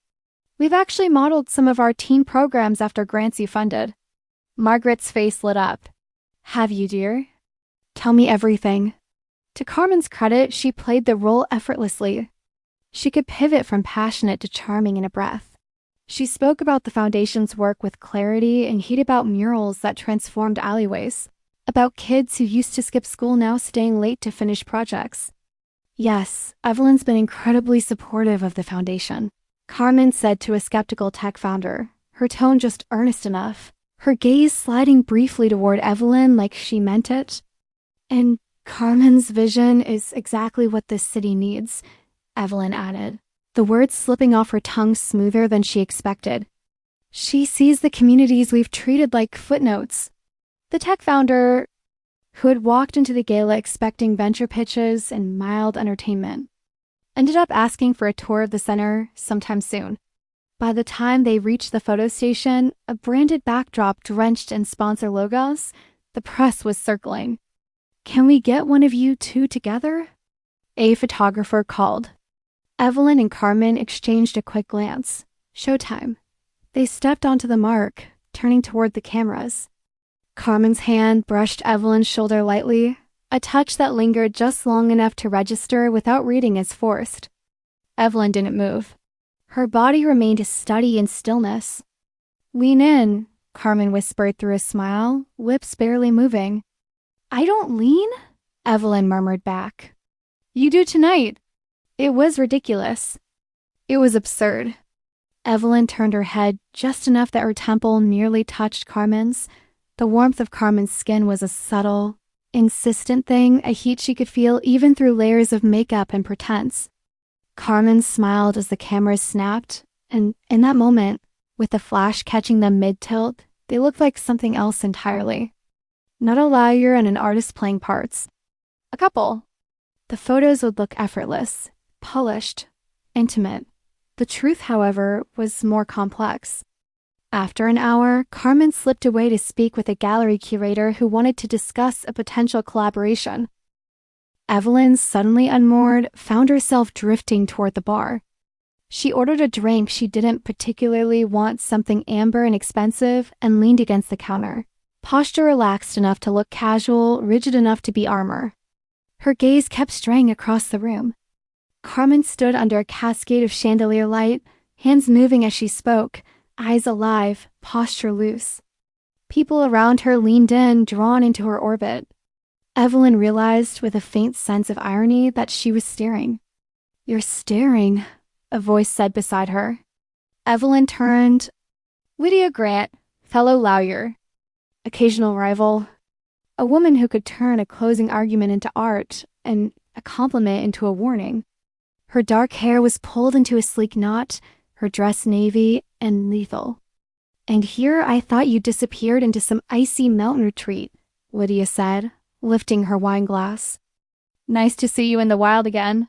We've actually modeled some of our teen programs after grants you funded. Margaret's face lit up. Have you, dear? Tell me everything. To Carmen's credit, she played the role effortlessly. She could pivot from passionate to charming in a breath. She spoke about the Foundation's work with clarity and heat about murals that transformed alleyways, about kids who used to skip school now staying late to finish projects. Yes, Evelyn's been incredibly supportive of the Foundation, Carmen said to a skeptical tech founder, her tone just earnest enough, her gaze sliding briefly toward Evelyn like she meant it. And Carmen's vision is exactly what this city needs, Evelyn added, the words slipping off her tongue smoother than she expected. She sees the communities we've treated like footnotes. The tech founder, who had walked into the gala expecting venture pitches and mild entertainment, ended up asking for a tour of the center sometime soon. By the time they reached the photo station, a branded backdrop drenched in sponsor logos, the press was circling. Can we get one of you two together? A photographer called. Evelyn and Carmen exchanged a quick glance. Showtime. They stepped onto the mark, turning toward the cameras. Carmen's hand brushed Evelyn's shoulder lightly, a touch that lingered just long enough to register without reading as forced. Evelyn didn't move. Her body remained steady in stillness. Lean in, Carmen whispered through a smile, lips barely moving. I don't lean? Evelyn murmured back. You do tonight. It was ridiculous. It was absurd. Evelyn turned her head just enough that her temple nearly touched Carmen's. The warmth of Carmen's skin was a subtle, insistent thing, a heat she could feel even through layers of makeup and pretense. Carmen smiled as the cameras snapped, and in that moment, with the flash catching them mid-tilt, they looked like something else entirely. Not a lawyer and an artist playing parts. A couple. The photos would look effortless, polished, intimate. The truth, however, was more complex. After an hour, Carmen slipped away to speak with a gallery curator who wanted to discuss a potential collaboration. Evelyn, suddenly unmoored, found herself drifting toward the bar. She ordered a drink she didn't particularly want, something amber and expensive, and leaned against the counter. Posture relaxed enough to look casual, rigid enough to be armor. Her gaze kept straying across the room. Carmen stood under a cascade of chandelier light, hands moving as she spoke, eyes alive, posture loose. People around her leaned in, drawn into her orbit. Evelyn realized with a faint sense of irony that she was staring. You're staring, a voice said beside her. Evelyn turned. Lydia Grant, fellow lawyer. Occasional rival. A woman who could turn a closing argument into art and a compliment into a warning. Her dark hair was pulled into a sleek knot, her dress navy and lethal. And here I thought you disappeared into some icy mountain retreat, Lydia said, lifting her wine glass. Nice to see you in the wild again.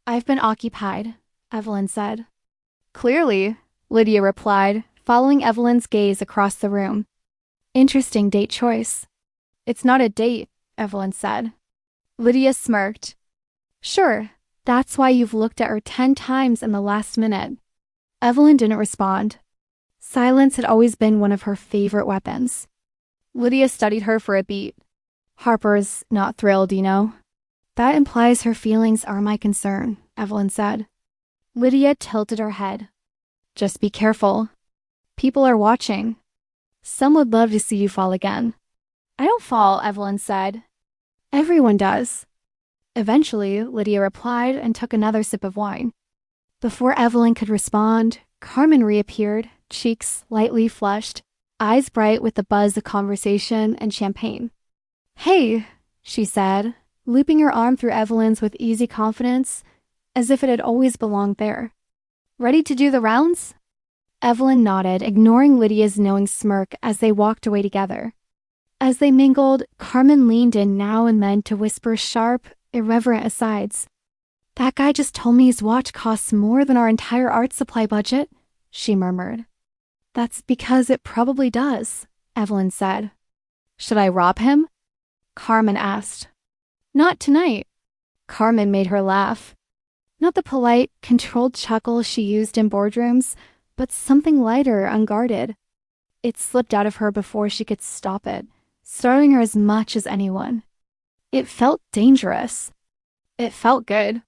I've been occupied, Evelyn said. Clearly, Lydia replied, following Evelyn's gaze across the room. Interesting date choice. It's not a date, Evelyn said. Lydia smirked. Sure, that's why you've looked at her 10 times in the last minute. Evelyn didn't respond. Silence had always been one of her favorite weapons. Lydia studied her for a beat. Harper's not thrilled, you know. That implies her feelings are my concern, Evelyn said. Lydia tilted her head. Just be careful. People are watching. Some would love to see you fall again. I don't fall, Evelyn said. Everyone does. Eventually, Lydia replied and took another sip of wine. Before Evelyn could respond, Carmen reappeared, cheeks lightly flushed, eyes bright with the buzz of conversation and champagne. Hey, she said, looping her arm through Evelyn's with easy confidence, as if it had always belonged there. Ready to do the rounds? Evelyn nodded, ignoring Lydia's knowing smirk as they walked away together. As they mingled, Carmen leaned in now and then to whisper sharp, irreverent asides. "That guy just told me his watch costs more than our entire art supply budget," she murmured. "That's because it probably does," Evelyn said. "Should I rob him?" Carmen asked. "Not tonight." Carmen made her laugh. Not the polite, controlled chuckle she used in boardrooms, but something lighter, unguarded. It slipped out of her before she could stop it, startling her as much as anyone. It felt dangerous. It felt good.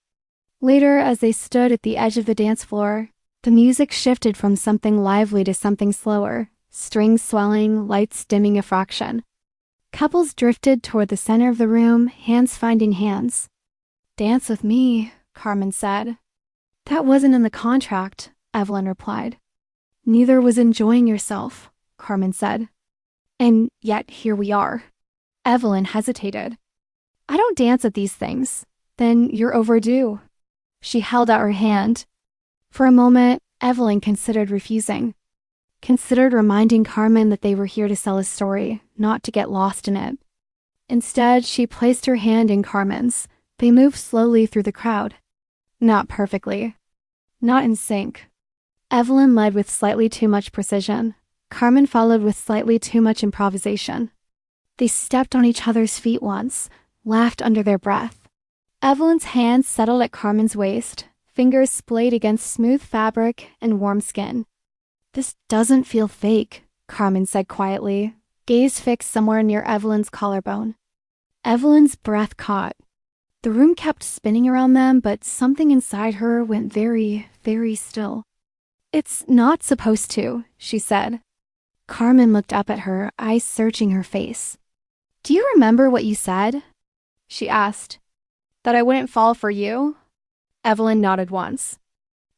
Later, as they stood at the edge of the dance floor, the music shifted from something lively to something slower, strings swelling, lights dimming a fraction. Couples drifted toward the center of the room, hands finding hands. "Dance with me," Carmen said. "That wasn't in the contract," Evelyn replied. "Neither was enjoying yourself," Carmen said. "And yet here we are." Evelyn hesitated. "I don't dance at these things." "Then you're overdue." She held out her hand. For a moment, Evelyn considered refusing. Considered reminding Carmen that they were here to sell a story, not to get lost in it. Instead, she placed her hand in Carmen's. They moved slowly through the crowd. Not perfectly. Not in sync. Evelyn led with slightly too much precision. Carmen followed with slightly too much improvisation. They stepped on each other's feet once, laughed under their breath. Evelyn's hands settled at Carmen's waist, fingers splayed against smooth fabric and warm skin. "This doesn't feel fake," Carmen said quietly, gaze fixed somewhere near Evelyn's collarbone. Evelyn's breath caught. The room kept spinning around them, but something inside her went very, very still. "It's not supposed to," she said. Carmen looked up at her, eyes searching her face. "Do you remember what you said?" she asked. "That I wouldn't fall for you?" Evelyn nodded once.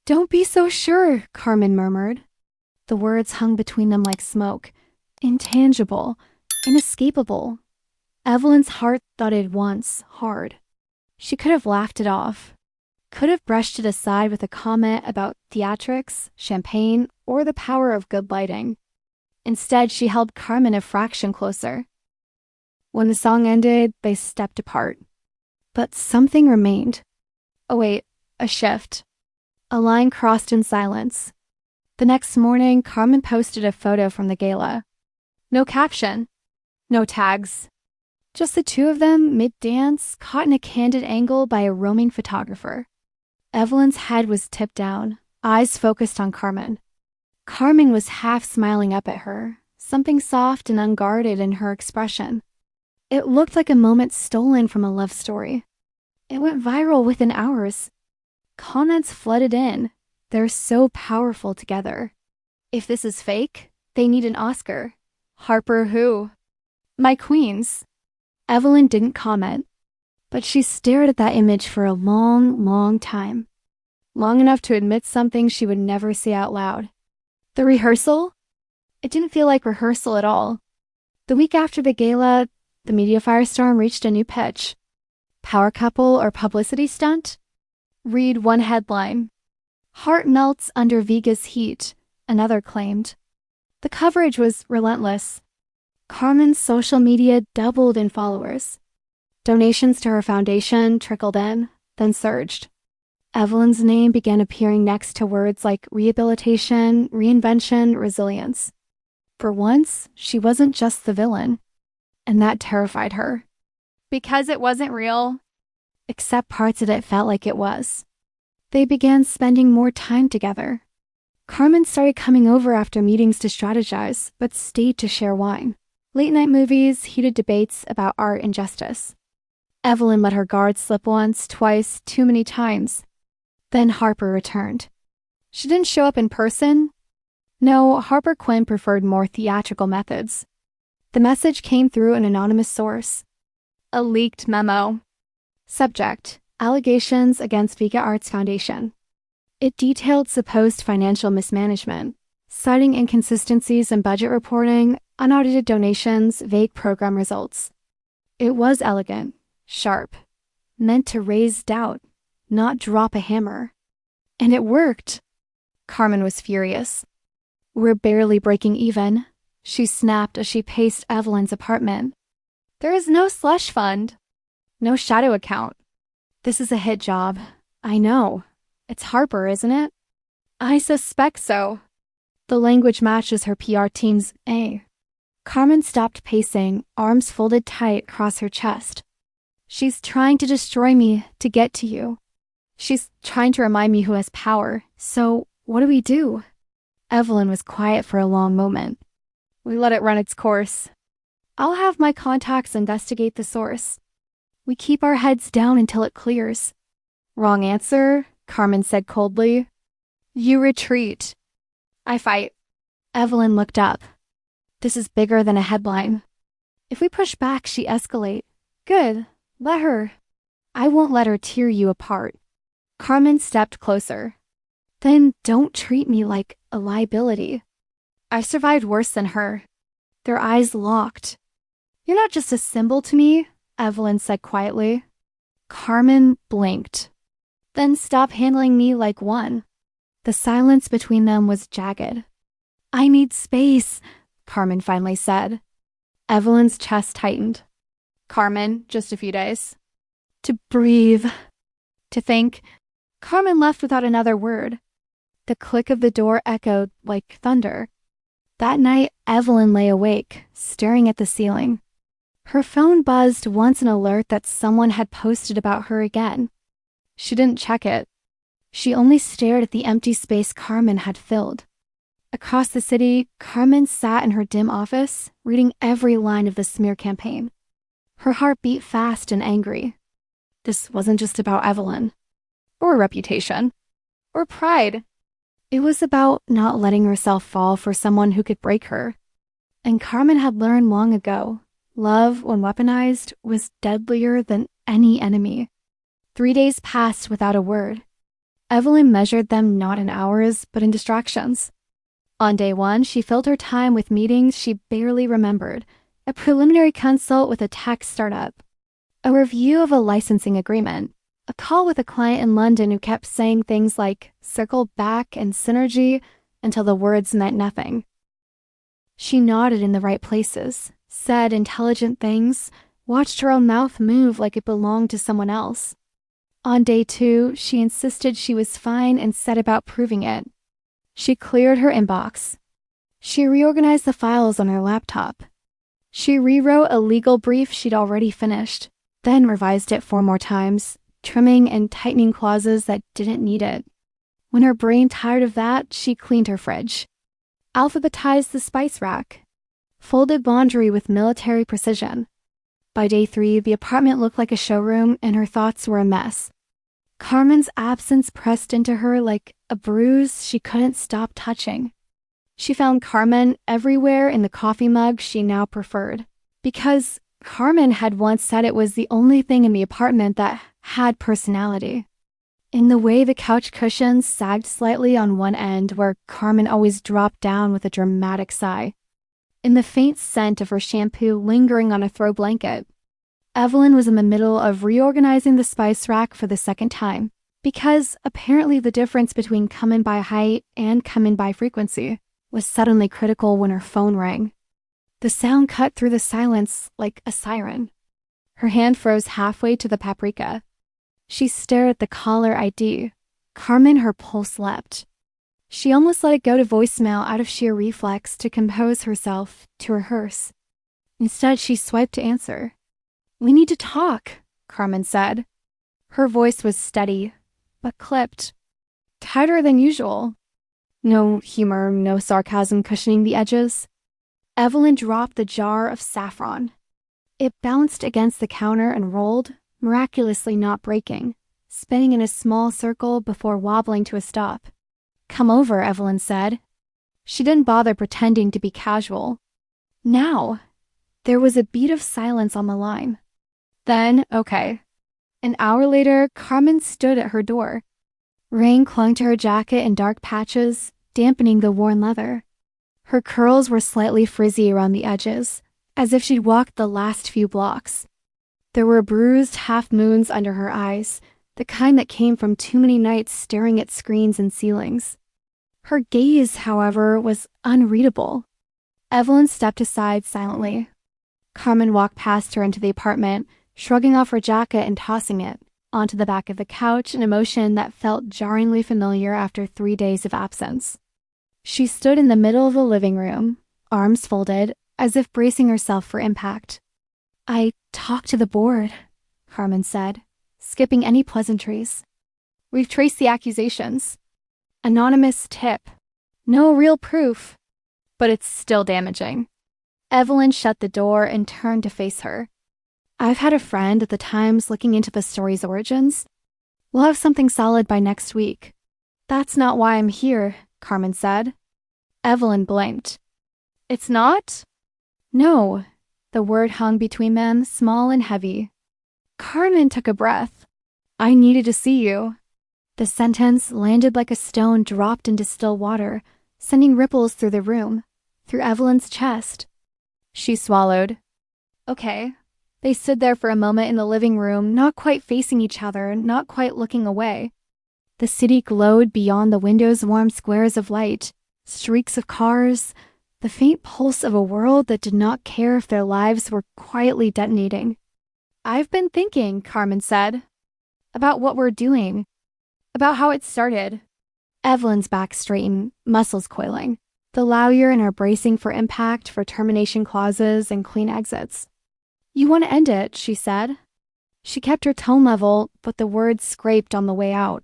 "Don't be so sure," Carmen murmured. The words hung between them like smoke, intangible, inescapable. Evelyn's heart thudded once, hard. She could have laughed it off, could have brushed it aside with a comment about theatrics, champagne, or the power of good lighting. Instead, she held Carmen a fraction closer. When the song ended, they stepped apart. But something remained. Oh wait, a shift. A line crossed in silence. The next morning, Carmen posted a photo from the gala. No caption. No tags. Just the two of them, mid-dance, caught in a candid angle by a roaming photographer. Evelyn's head was tipped down, eyes focused on Carmen. Carmen was half smiling up at her, something soft and unguarded in her expression. It looked like a moment stolen from a love story. It went viral within hours. Comments flooded in. They're so powerful together. If this is fake, they need an Oscar. Harper who? My queens. Evelyn didn't comment, but she stared at that image for a long, long time. Long enough to admit something she would never say out loud. The rehearsal? It didn't feel like rehearsal at all. The week after the gala, the media firestorm reached a new pitch. Power couple or publicity stunt? Read one headline. Heart melts under Viga's heat, another claimed. The coverage was relentless. Carmen's social media doubled in followers. Donations to her foundation trickled in, then surged. Evelyn's name began appearing next to words like rehabilitation, reinvention, resilience. For once, she wasn't just the villain. And that terrified her. Because it wasn't real. Except parts of it felt like it was. They began spending more time together. Carmen started coming over after meetings to strategize, but stayed to share wine. Late-night movies, heated debates about art and justice. Evelyn let her guard slip once, twice, too many times. Then Harper returned. She didn't show up in person. No, Harper Quinn preferred more theatrical methods. The message came through an anonymous source. A leaked memo. Subject: Allegations against Viga Arts Foundation. It detailed supposed financial mismanagement, citing inconsistencies in budget reporting, unaudited donations, vague program results. It was elegant, sharp, meant to raise doubt, not drop a hammer. And it worked. Carmen was furious. We're barely breaking even, she snapped as she paced Evelyn's apartment. There is no slush fund. No shadow account. This is a hit job. I know. It's Harper, isn't it? I suspect so. The language matches her PR team's A. Carmen stopped pacing, arms folded tight across her chest. She's trying to destroy me to get to you. She's trying to remind me who has power. So, what do we do? Evelyn was quiet for a long moment. We let it run its course. I'll have my contacts investigate the source. We keep our heads down until it clears. Wrong answer, Carmen said coldly. You retreat. I fight. Evelyn looked up. This is bigger than a headline. If we push back, she escalate. Good. Let her. I won't let her tear you apart. Carmen stepped closer. Then don't treat me like a liability. I've survived worse than her. Their eyes locked. You're not just a symbol to me, Evelyn said quietly. Carmen blinked. Then stop handling me like one. The silence between them was jagged. I need space, Carmen finally said. Evelyn's chest tightened. Carmen, just a few days. To breathe. To think. Carmen left without another word. The click of the door echoed like thunder. That night, Evelyn lay awake, staring at the ceiling. Her phone buzzed once an alert that someone had posted about her again. She didn't check it. She only stared at the empty space Carmen had filled. Across the city, Carmen sat in her dim office, reading every line of the smear campaign. Her heart beat fast and angry. This wasn't just about Evelyn. Or reputation. Or pride. It was about not letting herself fall for someone who could break her. And Carmen had learned long ago, love, when weaponized, was deadlier than any enemy. 3 days passed without a word. Evelyn measured them not in hours, but in distractions. On day 1, she filled her time with meetings she barely remembered, a preliminary consult with a tech startup, a review of a licensing agreement, a call with a client in London who kept saying things like circle back and synergy until the words meant nothing. She nodded in the right places, said intelligent things, watched her own mouth move like it belonged to someone else. On day 2, she insisted she was fine and set about proving it. She cleared her inbox. She reorganized the files on her laptop. She rewrote a legal brief she'd already finished, then revised it 4 more times, trimming and tightening clauses that didn't need it. When her brain tired of that, she cleaned her fridge, alphabetized the spice rack, folded laundry with military precision. By day 3, the apartment looked like a showroom and her thoughts were a mess. Carmen's absence pressed into her like a bruise she couldn't stop touching. She found Carmen everywhere in the coffee mug she now preferred, because Carmen had once said it was the only thing in the apartment that had personality. In the way the couch cushions sagged slightly on one end where Carmen always dropped down with a dramatic sigh. In the faint scent of her shampoo lingering on a throw blanket. Evelyn was in the middle of reorganizing the spice rack for the second time, because apparently the difference between come in by height and come in by frequency was suddenly critical when her phone rang. The sound cut through the silence like a siren. Her hand froze halfway to the paprika. She stared at the caller ID. Carmen, her pulse leapt. She almost let it go to voicemail out of sheer reflex to compose herself, to rehearse. Instead, she swiped to answer. We need to talk, Carmen said. Her voice was steady, but clipped. Tighter than usual. No humor, no sarcasm cushioning the edges. Evelyn dropped the jar of saffron. It bounced against the counter and rolled, miraculously not breaking, spinning in a small circle before wobbling to a stop. Come over, Evelyn said. She didn't bother pretending to be casual. Now, there was a beat of silence on the line. Then, okay. An hour later, Carmen stood at her door. Rain clung to her jacket in dark patches, dampening the worn leather. Her curls were slightly frizzy around the edges, as if she'd walked the last few blocks. There were bruised half-moons under her eyes, the kind that came from too many nights staring at screens and ceilings. Her gaze, however, was unreadable. Evelyn stepped aside silently. Carmen walked past her into the apartment, shrugging off her jacket and tossing it onto the back of the couch, an emotion that felt jarringly familiar after 3 days of absence. She stood in the middle of the living room, arms folded, as if bracing herself for impact. "I talked to the board," Carmen said, skipping any pleasantries. "We've traced the accusations. Anonymous tip. No real proof. But it's still damaging." Evelyn shut the door and turned to face her. "I've had a friend at the Times looking into the story's origins. We'll have something solid by next week." "That's not why I'm here," Carmen said. Evelyn blinked. "It's not?" "No." The word hung between them, small and heavy. Carmen took a breath. "I needed to see you." The sentence landed like a stone dropped into still water, sending ripples through the room, through Evelyn's chest. She swallowed. "Okay." They stood there for a moment in the living room, not quite facing each other, not quite looking away. The city glowed beyond the windows' warm squares of light, streaks of cars, the faint pulse of a world that did not care if their lives were quietly detonating. "I've been thinking," Carmen said, "about what we're doing, about how it started." Evelyn's back straightened, muscles coiling, the lawyer in her bracing for impact, for termination clauses and clean exits. "You want to end it," she said. She kept her tone level, but the words scraped on the way out.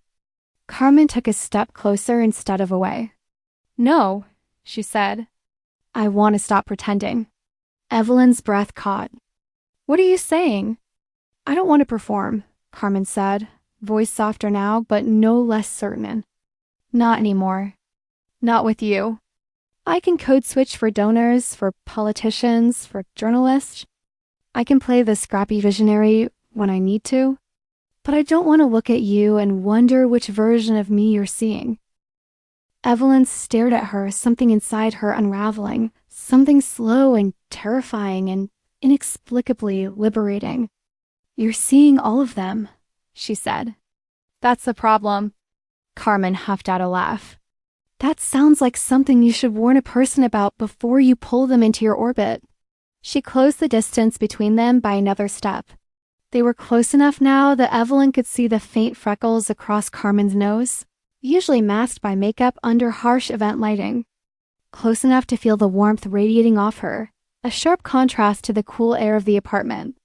Carmen took a step closer instead of away. "No," she said. "I want to stop pretending." Evelyn's breath caught. "What are you saying?" "I don't want to perform," Carmen said, voice softer now, but no less certain. "Not anymore. Not with you. I can code switch for donors, for politicians, for journalists. I can play the scrappy visionary when I need to, but I don't want to look at you and wonder which version of me you're seeing." Evelyn stared at her, something inside her unraveling, something slow and terrifying and inexplicably liberating. "You're seeing all of them," she said. "That's the problem." Carmen huffed out a laugh. "That sounds like something you should warn a person about before you pull them into your orbit." She closed the distance between them by another step. They were close enough now that Evelyn could see the faint freckles across Carmen's nose, usually masked by makeup under harsh event lighting. Close enough to feel the warmth radiating off her, a sharp contrast to the cool air of the apartment.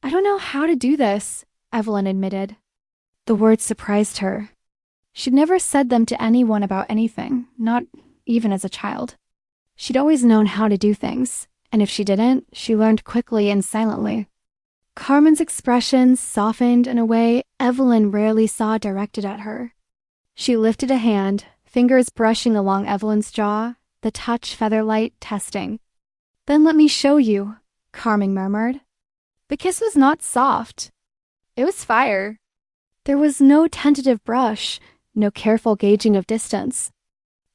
"I don't know how to do this," Evelyn admitted. The words surprised her. She'd never said them to anyone about anything, not even as a child. She'd always known how to do things, and if she didn't, she learned quickly and silently. Carmen's expression softened in a way Evelyn rarely saw directed at her. She lifted a hand, fingers brushing along Evelyn's jaw, the touch featherlight testing. "Then let me show you," Carmen murmured. The kiss was not soft. It was fire. There was no tentative brush, no careful gauging of distance.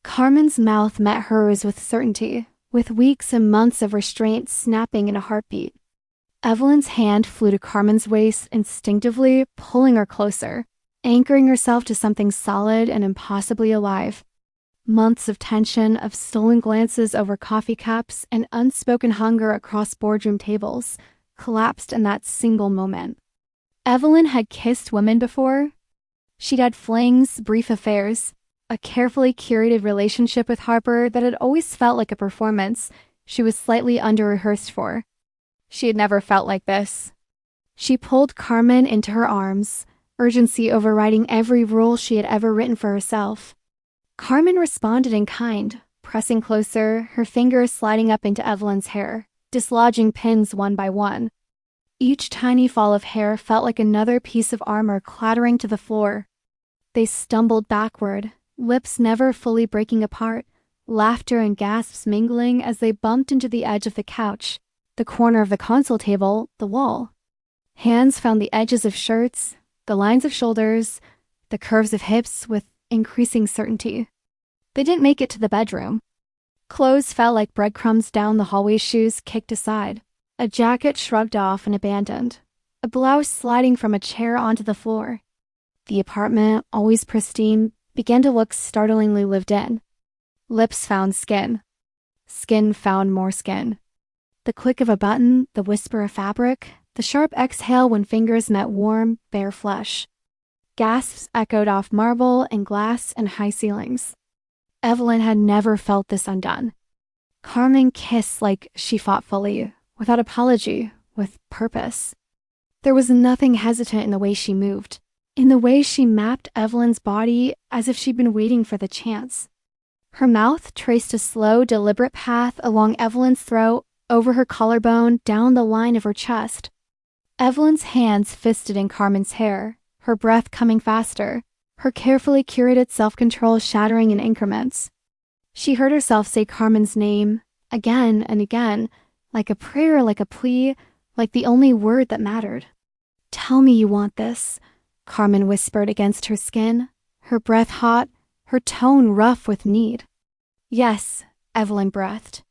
Carmen's mouth met hers with certainty, with weeks and months of restraint snapping in a heartbeat. Evelyn's hand flew to Carmen's waist instinctively, pulling her closer, anchoring herself to something solid and impossibly alive. Months of tension, of stolen glances over coffee cups, and unspoken hunger across boardroom tables collapsed in that single moment. Evelyn had kissed women before. She'd had flings, brief affairs, a carefully curated relationship with Harper that had always felt like a performance she was slightly under-rehearsed for. She had never felt like this. She pulled Carmen into her arms, urgency overriding every rule she had ever written for herself. Carmen responded in kind, pressing closer, her fingers sliding up into Evelyn's hair, dislodging pins one by one. Each tiny fall of hair felt like another piece of armor clattering to the floor. They stumbled backward, lips never fully breaking apart, laughter and gasps mingling as they bumped into the edge of the couch, the corner of the console table, the wall. Hands found the edges of shirts, the lines of shoulders, the curves of hips with increasing certainty. They didn't make it to the bedroom. Clothes fell like breadcrumbs down the hallway, shoes kicked aside, a jacket shrugged off and abandoned, a blouse sliding from a chair onto the floor. The apartment, always pristine, began to look startlingly lived in. Lips found skin. Skin found more skin. The click of a button, the whisper of fabric, the sharp exhale when fingers met warm, bare flesh. Gasps echoed off marble and glass and high ceilings. Evelyn had never felt this undone. Carmen kissed like she fought fully, without apology, with purpose. There was nothing hesitant in the way she moved, in the way she mapped Evelyn's body as if she'd been waiting for the chance. Her mouth traced a slow, deliberate path along Evelyn's throat, over her collarbone, down the line of her chest. Evelyn's hands fisted in Carmen's hair, her breath coming faster, her carefully curated self-control shattering in increments. She heard herself say Carmen's name, again and again, like a prayer, like a plea, like the only word that mattered. "Tell me you want this," Carmen whispered against her skin, her breath hot, her tone rough with need. "Yes," Evelyn breathed.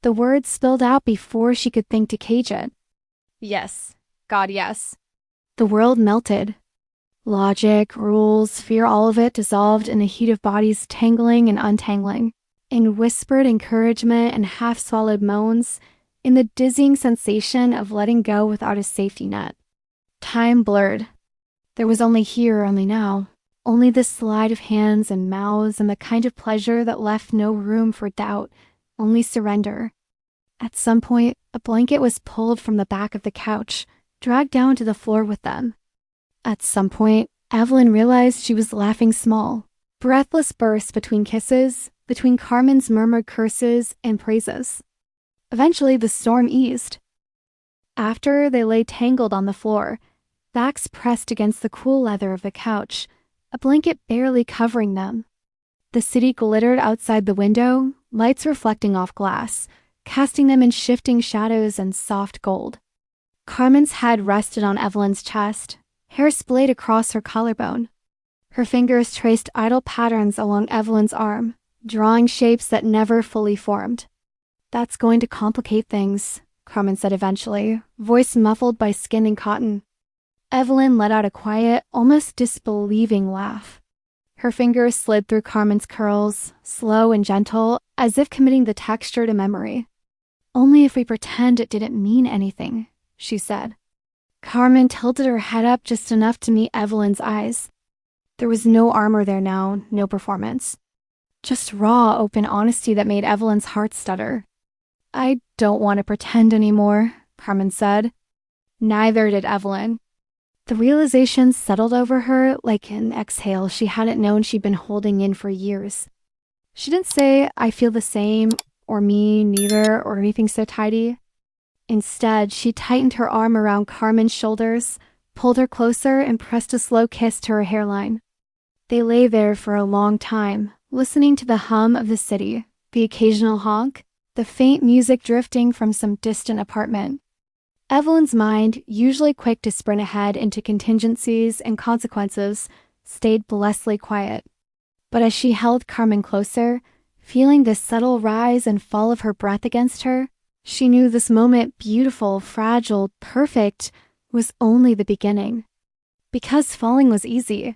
The words spilled out before she could think to cage it. "Yes. God, yes." The world melted. Logic, rules, fear, all of it dissolved in a heat of bodies tangling and untangling, in whispered encouragement and half-swallowed moans, in the dizzying sensation of letting go without a safety net. Time blurred. There was only here, only now. Only the slide of hands and mouths and the kind of pleasure that left no room for doubt, only surrender. At some point, a blanket was pulled from the back of the couch, dragged down to the floor with them. At some point, Evelyn realized she was laughing small. Breathless bursts between kisses, between Carmen's murmured curses and praises. Eventually, the storm eased. After, they lay tangled on the floor, backs pressed against the cool leather of the couch, a blanket barely covering them. The city glittered outside the window, lights reflecting off glass, casting them in shifting shadows and soft gold. Carmen's head rested on Evelyn's chest, hair splayed across her collarbone. Her fingers traced idle patterns along Evelyn's arm, drawing shapes that never fully formed. "That's going to complicate things," Carmen said eventually, voice muffled by skin and cotton. Evelyn let out a quiet, almost disbelieving laugh. Her fingers slid through Carmen's curls, slow and gentle, as if committing the texture to memory. "Only if we pretend it didn't mean anything," she said. Carmen tilted her head up just enough to meet Evelyn's eyes. There was no armor there now, no performance. Just raw, open honesty that made Evelyn's heart stutter. "I don't want to pretend anymore," Carmen said. Neither did Evelyn. The realization settled over her like an exhale she hadn't known she'd been holding in for years. She didn't say, "I feel the same," or "me neither," or anything so tidy. Instead, she tightened her arm around Carmen's shoulders, pulled her closer, and pressed a slow kiss to her hairline. They lay there for a long time, listening to the hum of the city, the occasional honk, the faint music drifting from some distant apartment. Evelyn's mind, usually quick to sprint ahead into contingencies and consequences, stayed blessedly quiet. But as she held Carmen closer, feeling the subtle rise and fall of her breath against her, she knew this moment, beautiful, fragile, perfect, was only the beginning. Because falling was easy.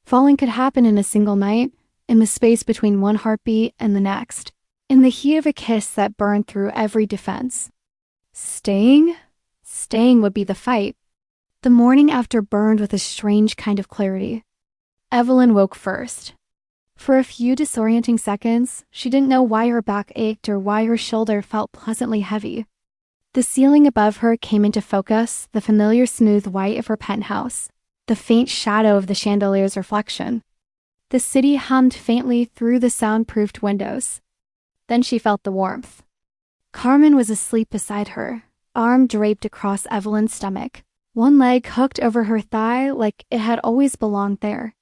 Falling could happen in a single night, in the space between one heartbeat and the next, in the heat of a kiss that burned through every defense. Staying? Staying would be the fight. The morning after burned with a strange kind of clarity. Evelyn woke first. For a few disorienting seconds, she didn't know why her back ached or why her shoulder felt pleasantly heavy. The ceiling above her came into focus, the familiar smooth white of her penthouse, the faint shadow of the chandelier's reflection. The city hummed faintly through the soundproofed windows. Then she felt the warmth. Carmen was asleep beside her, arm draped across Evelyn's stomach, one leg hooked over her thigh like it had always belonged there.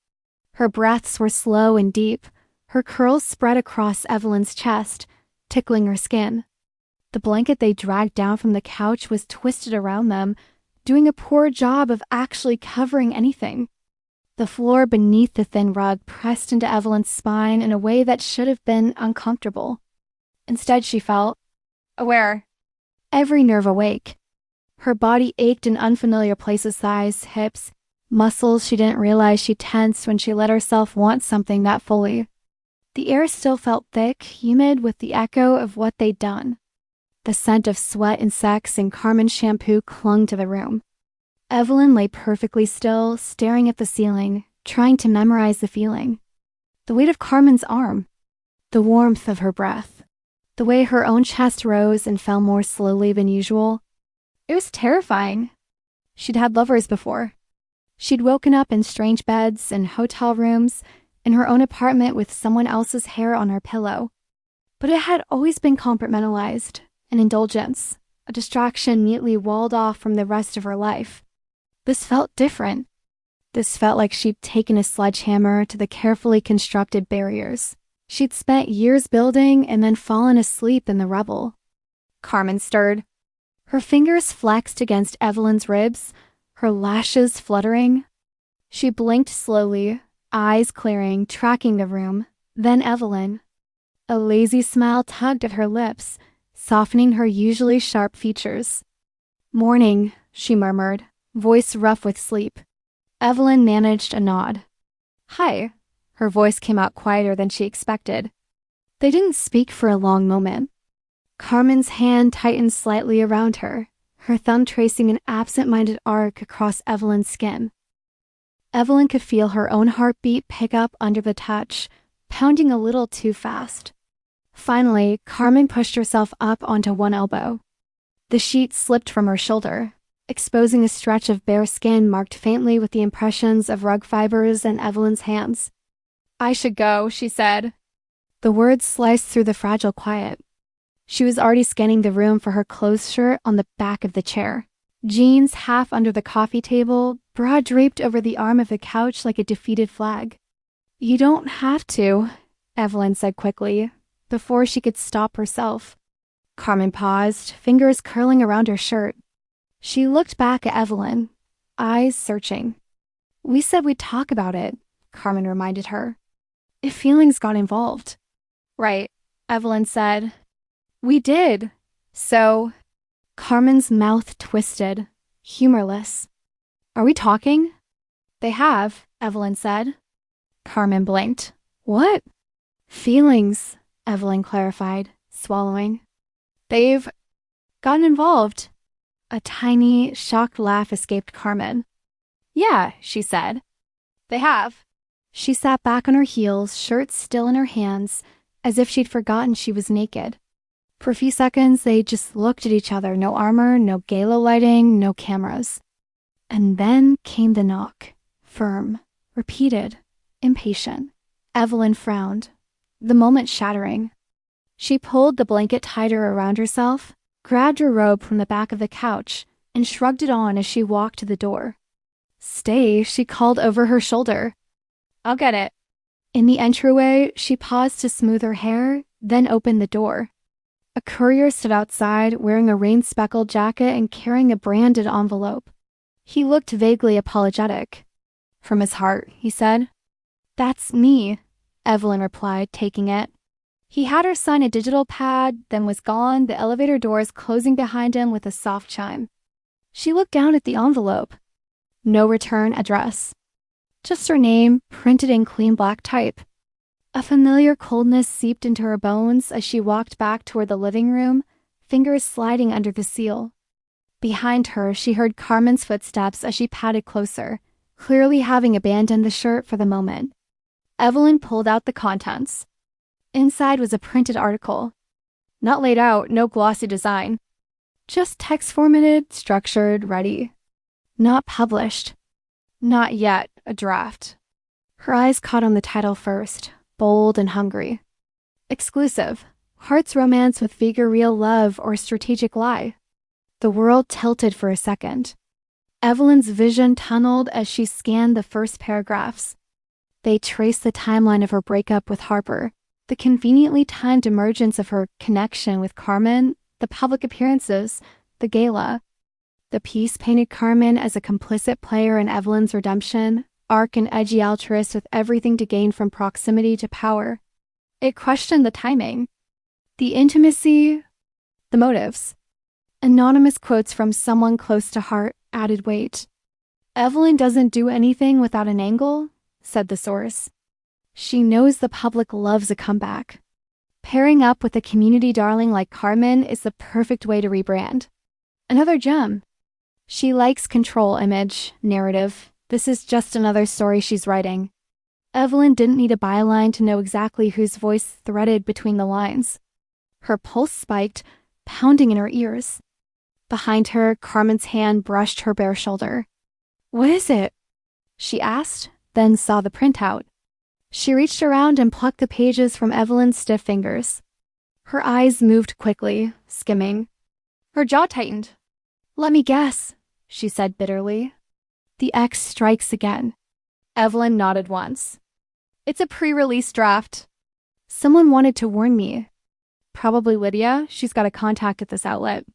Her breaths were slow and deep, her curls spread across Evelyn's chest, tickling her skin. The blanket they dragged down from the couch was twisted around them, doing a poor job of actually covering anything. The floor beneath the thin rug pressed into Evelyn's spine in a way that should have been uncomfortable. Instead, she felt aware, every nerve awake. Her body ached in unfamiliar places, thighs, hips, muscles she didn't realize she tensed when she let herself want something that fully. The air still felt thick, humid with the echo of what they'd done. The scent of sweat and sex and Carmen's shampoo clung to the room. Evelyn lay perfectly still, staring at the ceiling, trying to memorize the feeling. The weight of Carmen's arm, the warmth of her breath, the way her own chest rose and fell more slowly than usual. It was terrifying. She'd had lovers before. She'd woken up in strange beds, in hotel rooms, in her own apartment with someone else's hair on her pillow. But it had always been compartmentalized, an indulgence, a distraction neatly walled off from the rest of her life. This felt different. This felt like she'd taken a sledgehammer to the carefully constructed barriers she'd spent years building and then fallen asleep in the rubble. Carmen stirred. Her fingers flexed against Evelyn's ribs, her lashes fluttering. She blinked slowly, eyes clearing, tracking the room, then Evelyn. A lazy smile tugged at her lips, softening her usually sharp features. "Morning," she murmured, voice rough with sleep. Evelyn managed a nod. "Hi." Her voice came out quieter than she expected. They didn't speak for a long moment. Carmen's hand tightened slightly around her, her thumb tracing an absent-minded arc across Evelyn's skin. Evelyn could feel her own heartbeat pick up under the touch, pounding a little too fast. Finally, Carmen pushed herself up onto one elbow. The sheet slipped from her shoulder, exposing a stretch of bare skin marked faintly with the impressions of rug fibers in Evelyn's hands. "I should go," she said. The words sliced through the fragile quiet. She was already scanning the room for her clothes shirt on the back of the chair. Jeans half under the coffee table, bra draped over the arm of the couch like a defeated flag. "You don't have to," Evelyn said quickly, before she could stop herself. Carmen paused, fingers curling around her shirt. She looked back at Evelyn, eyes searching. "We said we'd talk about it," Carmen reminded her. "If feelings got involved." "Right," Evelyn said. "We did. So..." Carmen's mouth twisted, humorless. "Are we talking?" "They have," Evelyn said. Carmen blinked. "What?" "Feelings," Evelyn clarified, swallowing. "They've gotten involved." A tiny, shocked laugh escaped Carmen. "Yeah," she said. "They have." She sat back on her heels, shirt still in her hands, as if she'd forgotten she was naked. For a few seconds, they just looked at each other. No armor, no gala lighting, no cameras. And then came the knock. Firm, repeated, impatient. Evelyn frowned, the moment shattering. She pulled the blanket tighter around herself, grabbed her robe from the back of the couch, and shrugged it on as she walked to the door. "Stay," she called over her shoulder. "I'll get it." In the entryway, she paused to smooth her hair, then opened the door. A courier stood outside, wearing a rain-speckled jacket and carrying a branded envelope. He looked vaguely apologetic. "From his heart," he said. "That's me," Evelyn replied, taking it. He had her sign a digital pad, then was gone, the elevator doors closing behind him with a soft chime. She looked down at the envelope. No return address. Just her name, printed in clean black type. A familiar coldness seeped into her bones as she walked back toward the living room, fingers sliding under the seal. Behind her, she heard Carmen's footsteps as she padded closer, clearly having abandoned the shirt for the moment. Evelyn pulled out the contents. Inside was a printed article. Not laid out, no glossy design. Just text-formatted, structured, ready. Not published. Not yet a draft. Her eyes caught on the title first, bold and hungry. Exclusive. Heart's romance with vigor, real love, or strategic lie. The world tilted for a second. Evelyn's vision tunneled as she scanned the first paragraphs. They traced the timeline of her breakup with Harper, the conveniently timed emergence of her connection with Carmen, the public appearances, the gala. The piece painted Carmen as a complicit player in Evelyn's redemption, arc an edgy altruist with everything to gain from proximity to power. It questioned the timing, the intimacy, the motives. Anonymous quotes from someone close to Hart added weight. "Evelyn doesn't do anything without an angle," said the source. She knows the public loves a comeback. Pairing up with a community darling like Carmen is the perfect way to rebrand. Another gem. She likes control image, narrative. This is just another story she's writing. Evelyn didn't need a byline to know exactly whose voice threaded between the lines. Her pulse spiked, pounding in her ears. Behind her, Carmen's hand brushed her bare shoulder. "What is it?" she asked, then saw the printout. She reached around and plucked the pages from Evelyn's stiff fingers. Her eyes moved quickly, skimming. Her jaw tightened. "Let me guess," she said bitterly. "The X strikes again." Evelyn nodded once. "It's a pre-release draft. Someone wanted to warn me. Probably Lydia. She's got a contact at this outlet."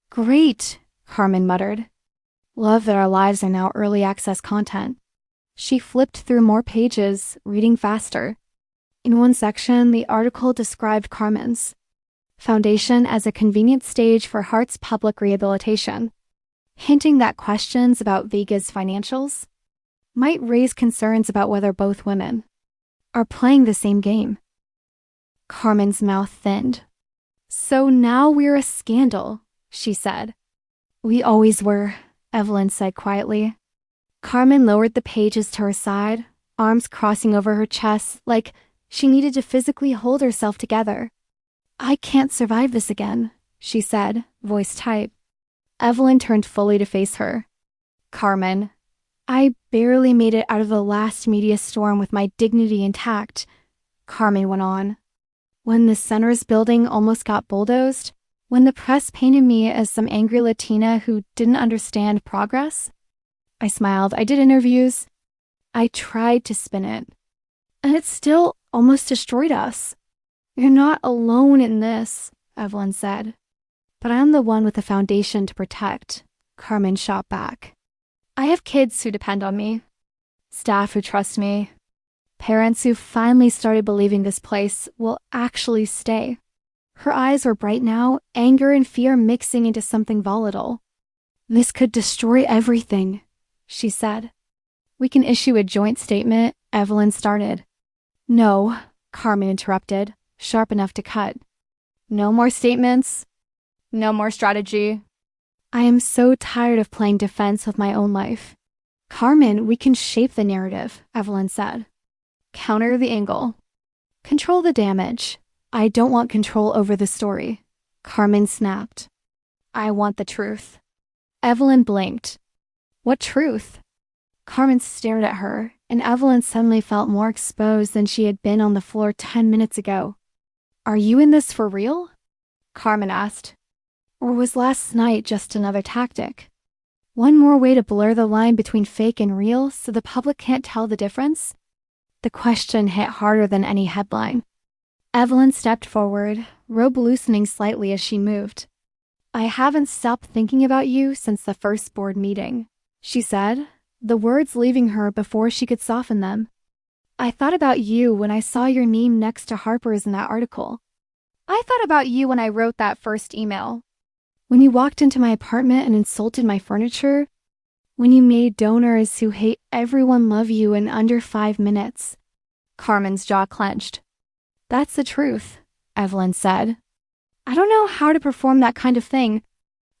"Great," Carmen muttered. "Love that our lives are now early access content." She flipped through more pages, reading faster. In one section, the article described Carmen's foundation as a convenient stage for Heart's public rehabilitation, hinting that questions about Vega's financials might raise concerns about whether both women are playing the same game. Carmen's mouth thinned. "So now we're a scandal," she said. "We always were," Evelyn said quietly. Carmen lowered the pages to her side, arms crossing over her chest like she needed to physically hold herself together. "I can't survive this again," she said, voice tight. Evelyn turned fully to face her. "Carmen, I barely made it out of the last media storm with my dignity intact," Carmen went on. "When the center's building almost got bulldozed, when the press painted me as some angry Latina who didn't understand progress, I smiled. I did interviews. I tried to spin it. And it still almost destroyed us." "You're not alone in this," Evelyn said. "But I'm the one with the foundation to protect," Carmen shot back. "I have kids who depend on me, staff who trust me, parents who finally started believing this place will actually stay." Her eyes were bright now, anger and fear mixing into something volatile. "This could destroy everything," she said. "We can issue a joint statement," Evelyn started. "No," Carmen interrupted, sharp enough to cut. "No more statements. No more strategy. I am so tired of playing defense with my own life." "Carmen, we can shape the narrative," Evelyn said. "Counter the angle. Control the damage. I don't want control over the story." Carmen snapped. "I want the truth." Evelyn blinked. "What truth?" Carmen stared at her, and Evelyn suddenly felt more exposed than she had been on the floor 10 minutes ago. "Are you in this for real?" Carmen asked. "Or was last night just another tactic? One more way to blur the line between fake and real so the public can't tell the difference?" The question hit harder than any headline. Evelyn stepped forward, robe loosening slightly as she moved. "I haven't stopped thinking about you since the first board meeting," she said, the words leaving her before she could soften them. "I thought about you when I saw your name next to Harper's in that article. I thought about you when I wrote that first email. When you walked into my apartment and insulted my furniture. When you made donors who hate everyone love you in under 5 minutes." Carmen's jaw clenched. "That's the truth," Evelyn said. "I don't know how to perform that kind of thing.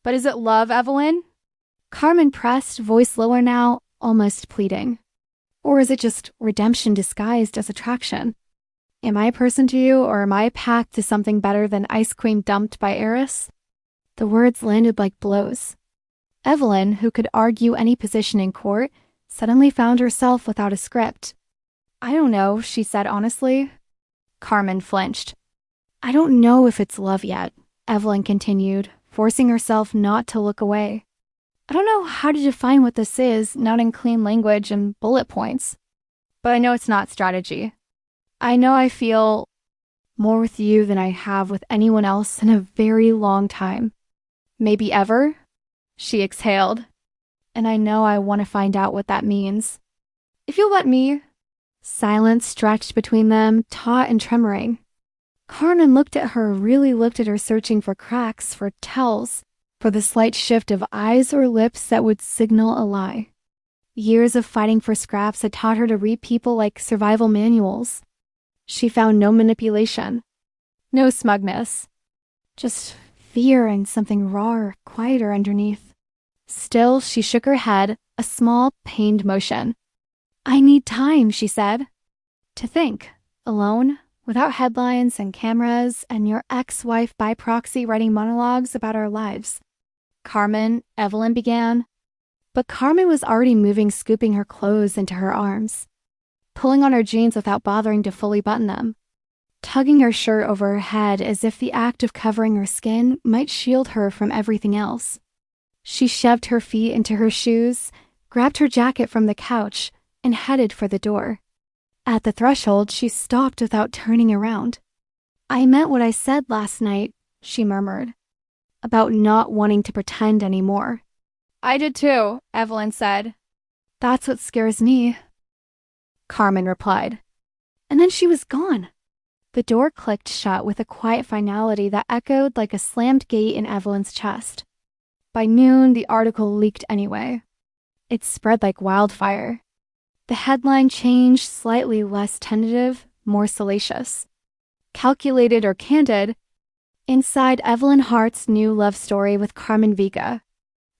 But is it love, Evelyn?" Carmen pressed, voice lower now, almost pleading. "Or is it just redemption disguised as attraction? Am I a person to you, or am I a path to something better than ice cream dumped by Eris?" The words landed like blows. Evelyn, who could argue any position in court, suddenly found herself without a script. "I don't know," she said honestly. Carmen flinched. "I don't know if it's love yet," Evelyn continued, forcing herself not to look away. "I don't know how to define what this is, not in clean language and bullet points. But I know it's not strategy. I know I feel more with you than I have with anyone else in a very long time. Maybe ever?" She exhaled. "And I know I want to find out what that means. If you'll let me." Silence stretched between them, taut and tremoring. Carmen looked at her, really looked at her, searching for cracks, for tells, for the slight shift of eyes or lips that would signal a lie. Years of fighting for scraps had taught her to read people like survival manuals. She found no manipulation, no smugness, just fear and something rawer, quieter underneath. Still, she shook her head, a small, pained motion. I need time, she said. To think, alone, without headlines and cameras, and your ex-wife by proxy writing monologues about our lives. Carmen, Evelyn began. But Carmen was already moving, scooping her clothes into her arms, pulling on her jeans without bothering to fully button them, tugging her shirt over her head as if the act of covering her skin might shield her from everything else. She shoved her feet into her shoes, grabbed her jacket from the couch, and headed for the door. At the threshold, she stopped without turning around. I meant what I said last night, she murmured, about not wanting to pretend anymore. I did too, Evelyn said. That's what scares me, Carmen replied. And then she was gone. The door clicked shut with a quiet finality that echoed like a slammed gate in Evelyn's chest. By noon, the article leaked anyway. It spread like wildfire. The headline changed, slightly less tentative, more salacious. Calculated or candid, inside Evelyn Hart's new love story with Carmen Vega.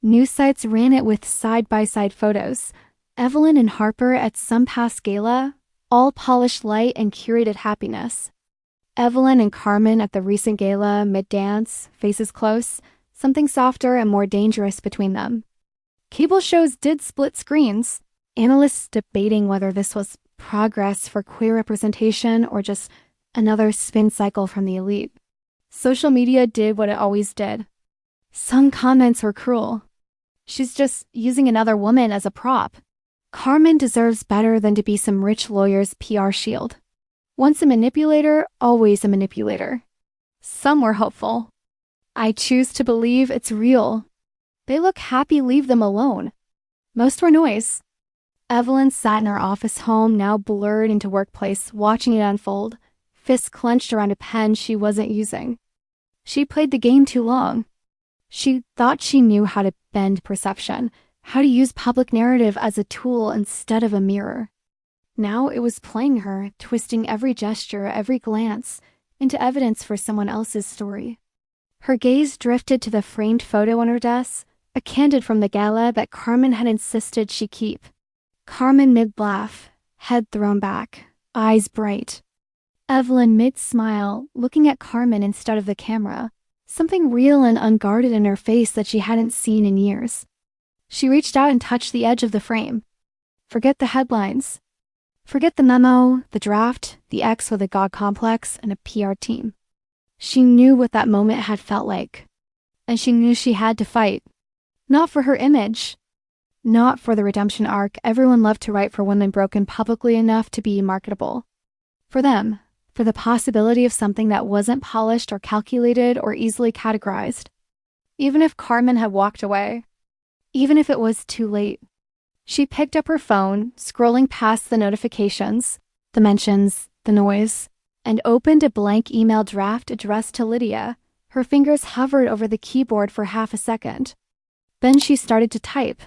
News sites ran it with side-by-side photos. Evelyn and Harper at some past gala, all polished light and curated happiness. Evelyn and Carmen at the recent gala, mid-dance, faces close, something softer and more dangerous between them. Cable shows did split screens, analysts debating whether this was progress for queer representation or just another spin cycle from the elite. Social media did what it always did. Some comments were cruel. She's just using another woman as a prop. Carmen deserves better than to be some rich lawyer's PR shield. Once a manipulator, always a manipulator. Some were hopeful. I choose to believe it's real. They look happy, leave them alone. Most were noise. Evelyn sat in her office home, now blurred into workplace, watching it unfold, fists clenched around a pen she wasn't using. She played the game too long. She thought she knew how to bend perception, how to use public narrative as a tool instead of a mirror. Now it was playing her, twisting every gesture, every glance, into evidence for someone else's story. Her gaze drifted to the framed photo on her desk, a candid from the gala that Carmen had insisted she keep. Carmen mid-laugh, head thrown back, eyes bright. Evelyn mid-smile, looking at Carmen instead of the camera, something real and unguarded in her face that she hadn't seen in years. She reached out and touched the edge of the frame. Forget the headlines. Forget the memo, the draft, the ex with a god complex, and a PR team. She knew what that moment had felt like. And she knew she had to fight. Not for her image. Not for the redemption arc everyone loved to write for women broken publicly enough to be marketable. For them. For the possibility of something that wasn't polished or calculated or easily categorized. Even if Carmen had walked away. Even if it was too late. She picked up her phone, scrolling past the notifications, the mentions, the noise, and opened a blank email draft addressed to Lydia. Her fingers hovered over the keyboard for half a second. Then she started to type.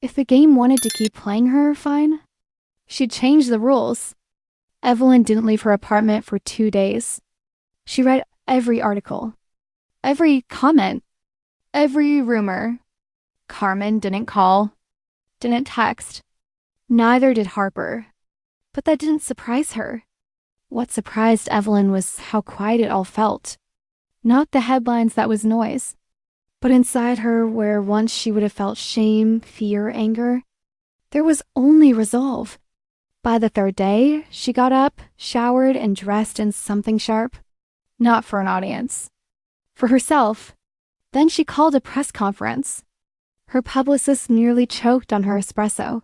If the game wanted to keep playing her, fine. She'd change the rules. Evelyn didn't leave her apartment for 2 days. She read every article, every comment, every rumor. Carmen didn't call, didn't text. Neither did Harper. But that didn't surprise her. What surprised Evelyn was how quiet it all felt. Not the headlines that was noise, but inside her, where once she would have felt shame, fear, anger, there was only resolve. By the 3rd day, she got up, showered, and dressed in something sharp. Not for an audience. For herself. Then she called a press conference. Her publicist nearly choked on her espresso.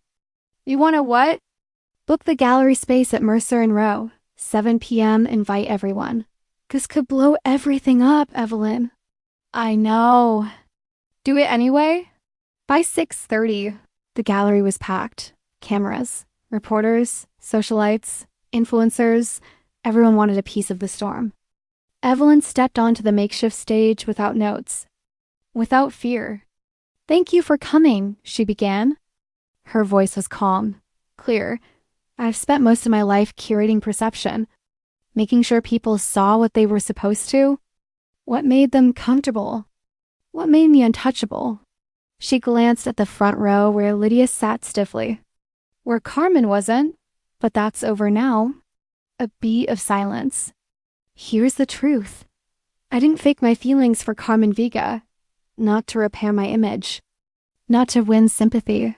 You want to what? Book the gallery space at Mercer and Row. 7 p.m. Invite everyone. This could blow everything up, Evelyn. I know. Do it anyway? By 6:30, the gallery was packed. Cameras, reporters, socialites, influencers, everyone wanted a piece of the storm. Evelyn stepped onto the makeshift stage without notes, without fear. Thank you for coming, she began. Her voice was calm, clear. I've spent most of my life curating perception. making sure people saw what they were supposed to. What made them comfortable? What made me untouchable? She glanced at the front row where Lydia sat stiffly. Where Carmen wasn't, but that's over now. A beat of silence. Here's the truth. I didn't fake my feelings for Carmen Vega, not to repair my image, not to win sympathy.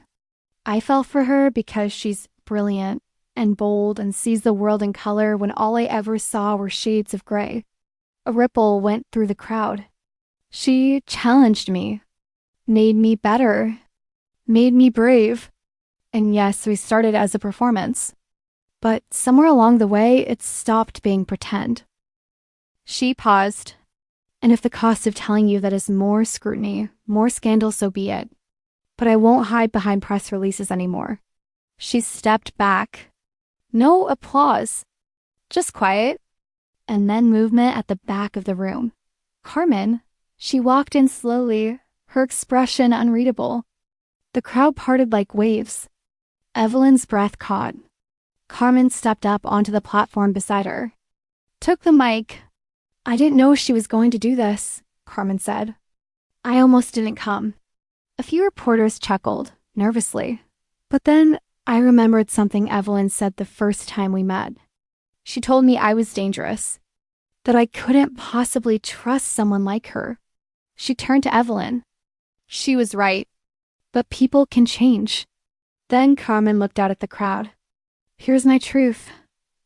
I fell for her because she's brilliant and bold and sees the world in color when all I ever saw were shades of gray. A ripple went through the crowd. She challenged me, made me better, made me brave. And yes, we started as a performance. But somewhere along the way, it stopped being pretend. She paused. And if the cost of telling you that is more scrutiny, more scandal, so be it. But I won't hide behind press releases anymore. She stepped back. No applause. Just quiet. And then movement at the back of the room. Carmen. She walked in slowly, her expression unreadable. The crowd parted like waves. Evelyn's breath caught. Carmen stepped up onto the platform beside her. Took the mic. I didn't know she was going to do this, Carmen said. I almost didn't come. A few reporters chuckled, nervously. But then I remembered something Evelyn said the first time we met. She told me I was dangerous, that I couldn't possibly trust someone like her. She turned to Evelyn. She was right, but people can change. Then Carmen looked out at the crowd. Here's my truth.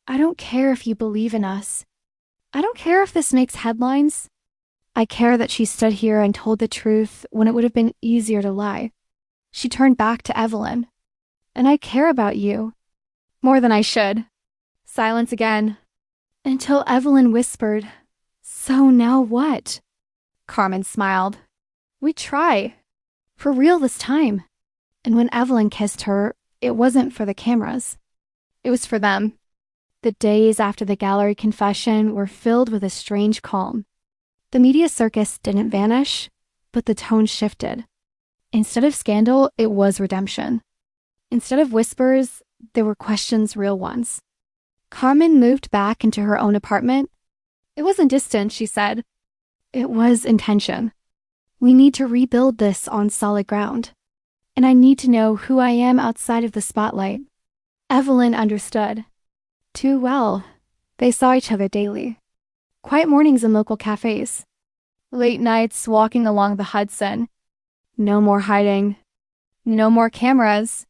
I don't care if you believe in us. I don't care if this makes headlines. I care that she stood here and told the truth when it would have been easier to lie. She turned back to Evelyn. And I care about you. More than I should. Silence again. Until Evelyn whispered, So now what? Carmen smiled. We try. For real this time. And when Evelyn kissed her, it wasn't for the cameras. It was for them. The days after the gallery confession were filled with a strange calm. The media circus didn't vanish, but the tone shifted. Instead of scandal, it was redemption. Instead of whispers, there were questions, real ones. Carmen moved back into her own apartment. It wasn't distance, she said. It was intention. We need to rebuild this on solid ground. And I need to know who I am outside of the spotlight. Evelyn understood. Too well. They saw each other daily. Quiet mornings in local cafes. Late nights walking along the Hudson. No more hiding. No more cameras.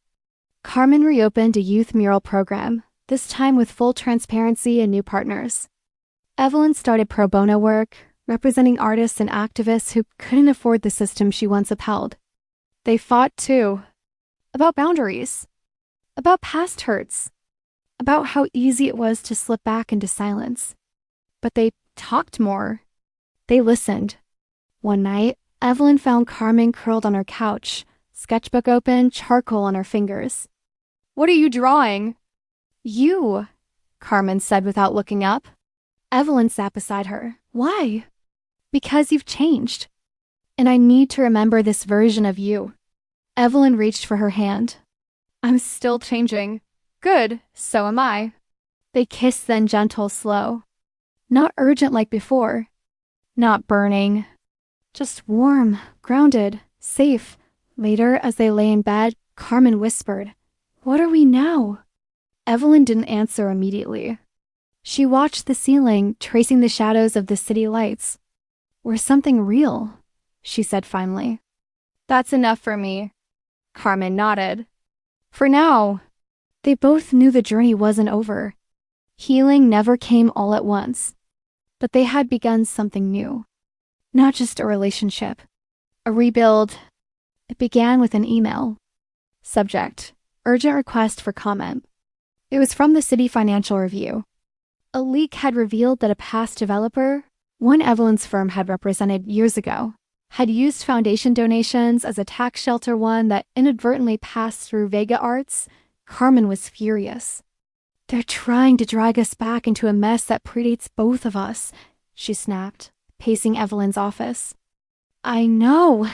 Carmen reopened a youth mural program, this time with full transparency and new partners. Evelyn started pro bono work, representing artists and activists who couldn't afford the system she once upheld. They fought, too. About boundaries. About past hurts. About how easy it was to slip back into silence. But they talked more. They listened. One night, Evelyn found Carmen curled on her couch, sketchbook open, charcoal on her fingers. What are you drawing? You, Carmen said without looking up. Evelyn sat beside her. Why? Because you've changed. And I need to remember this version of you. Evelyn reached for her hand. I'm still changing. Good, so am I. They kissed, then gentle, slow. Not urgent like before. Not burning. Just warm, grounded, safe. Later, as they lay in bed, Carmen whispered, What are we now? Evelyn didn't answer immediately. She watched the ceiling, tracing the shadows of the city lights. We're something real, she said finally. That's enough for me. Carmen nodded. For now. They both knew the journey wasn't over. Healing never came all at once. But they had begun something new. Not just a relationship. A rebuild. It began with an email. Subject: Urgent request for comment. It was from the City Financial Review. A leak had revealed that a past developer, one Evelyn's firm had represented years ago, had used foundation donations as a tax shelter, one that inadvertently passed through Vega Arts. Carmen was furious. They're trying to drag us back into a mess that predates both of us, she snapped, pacing Evelyn's office. I know,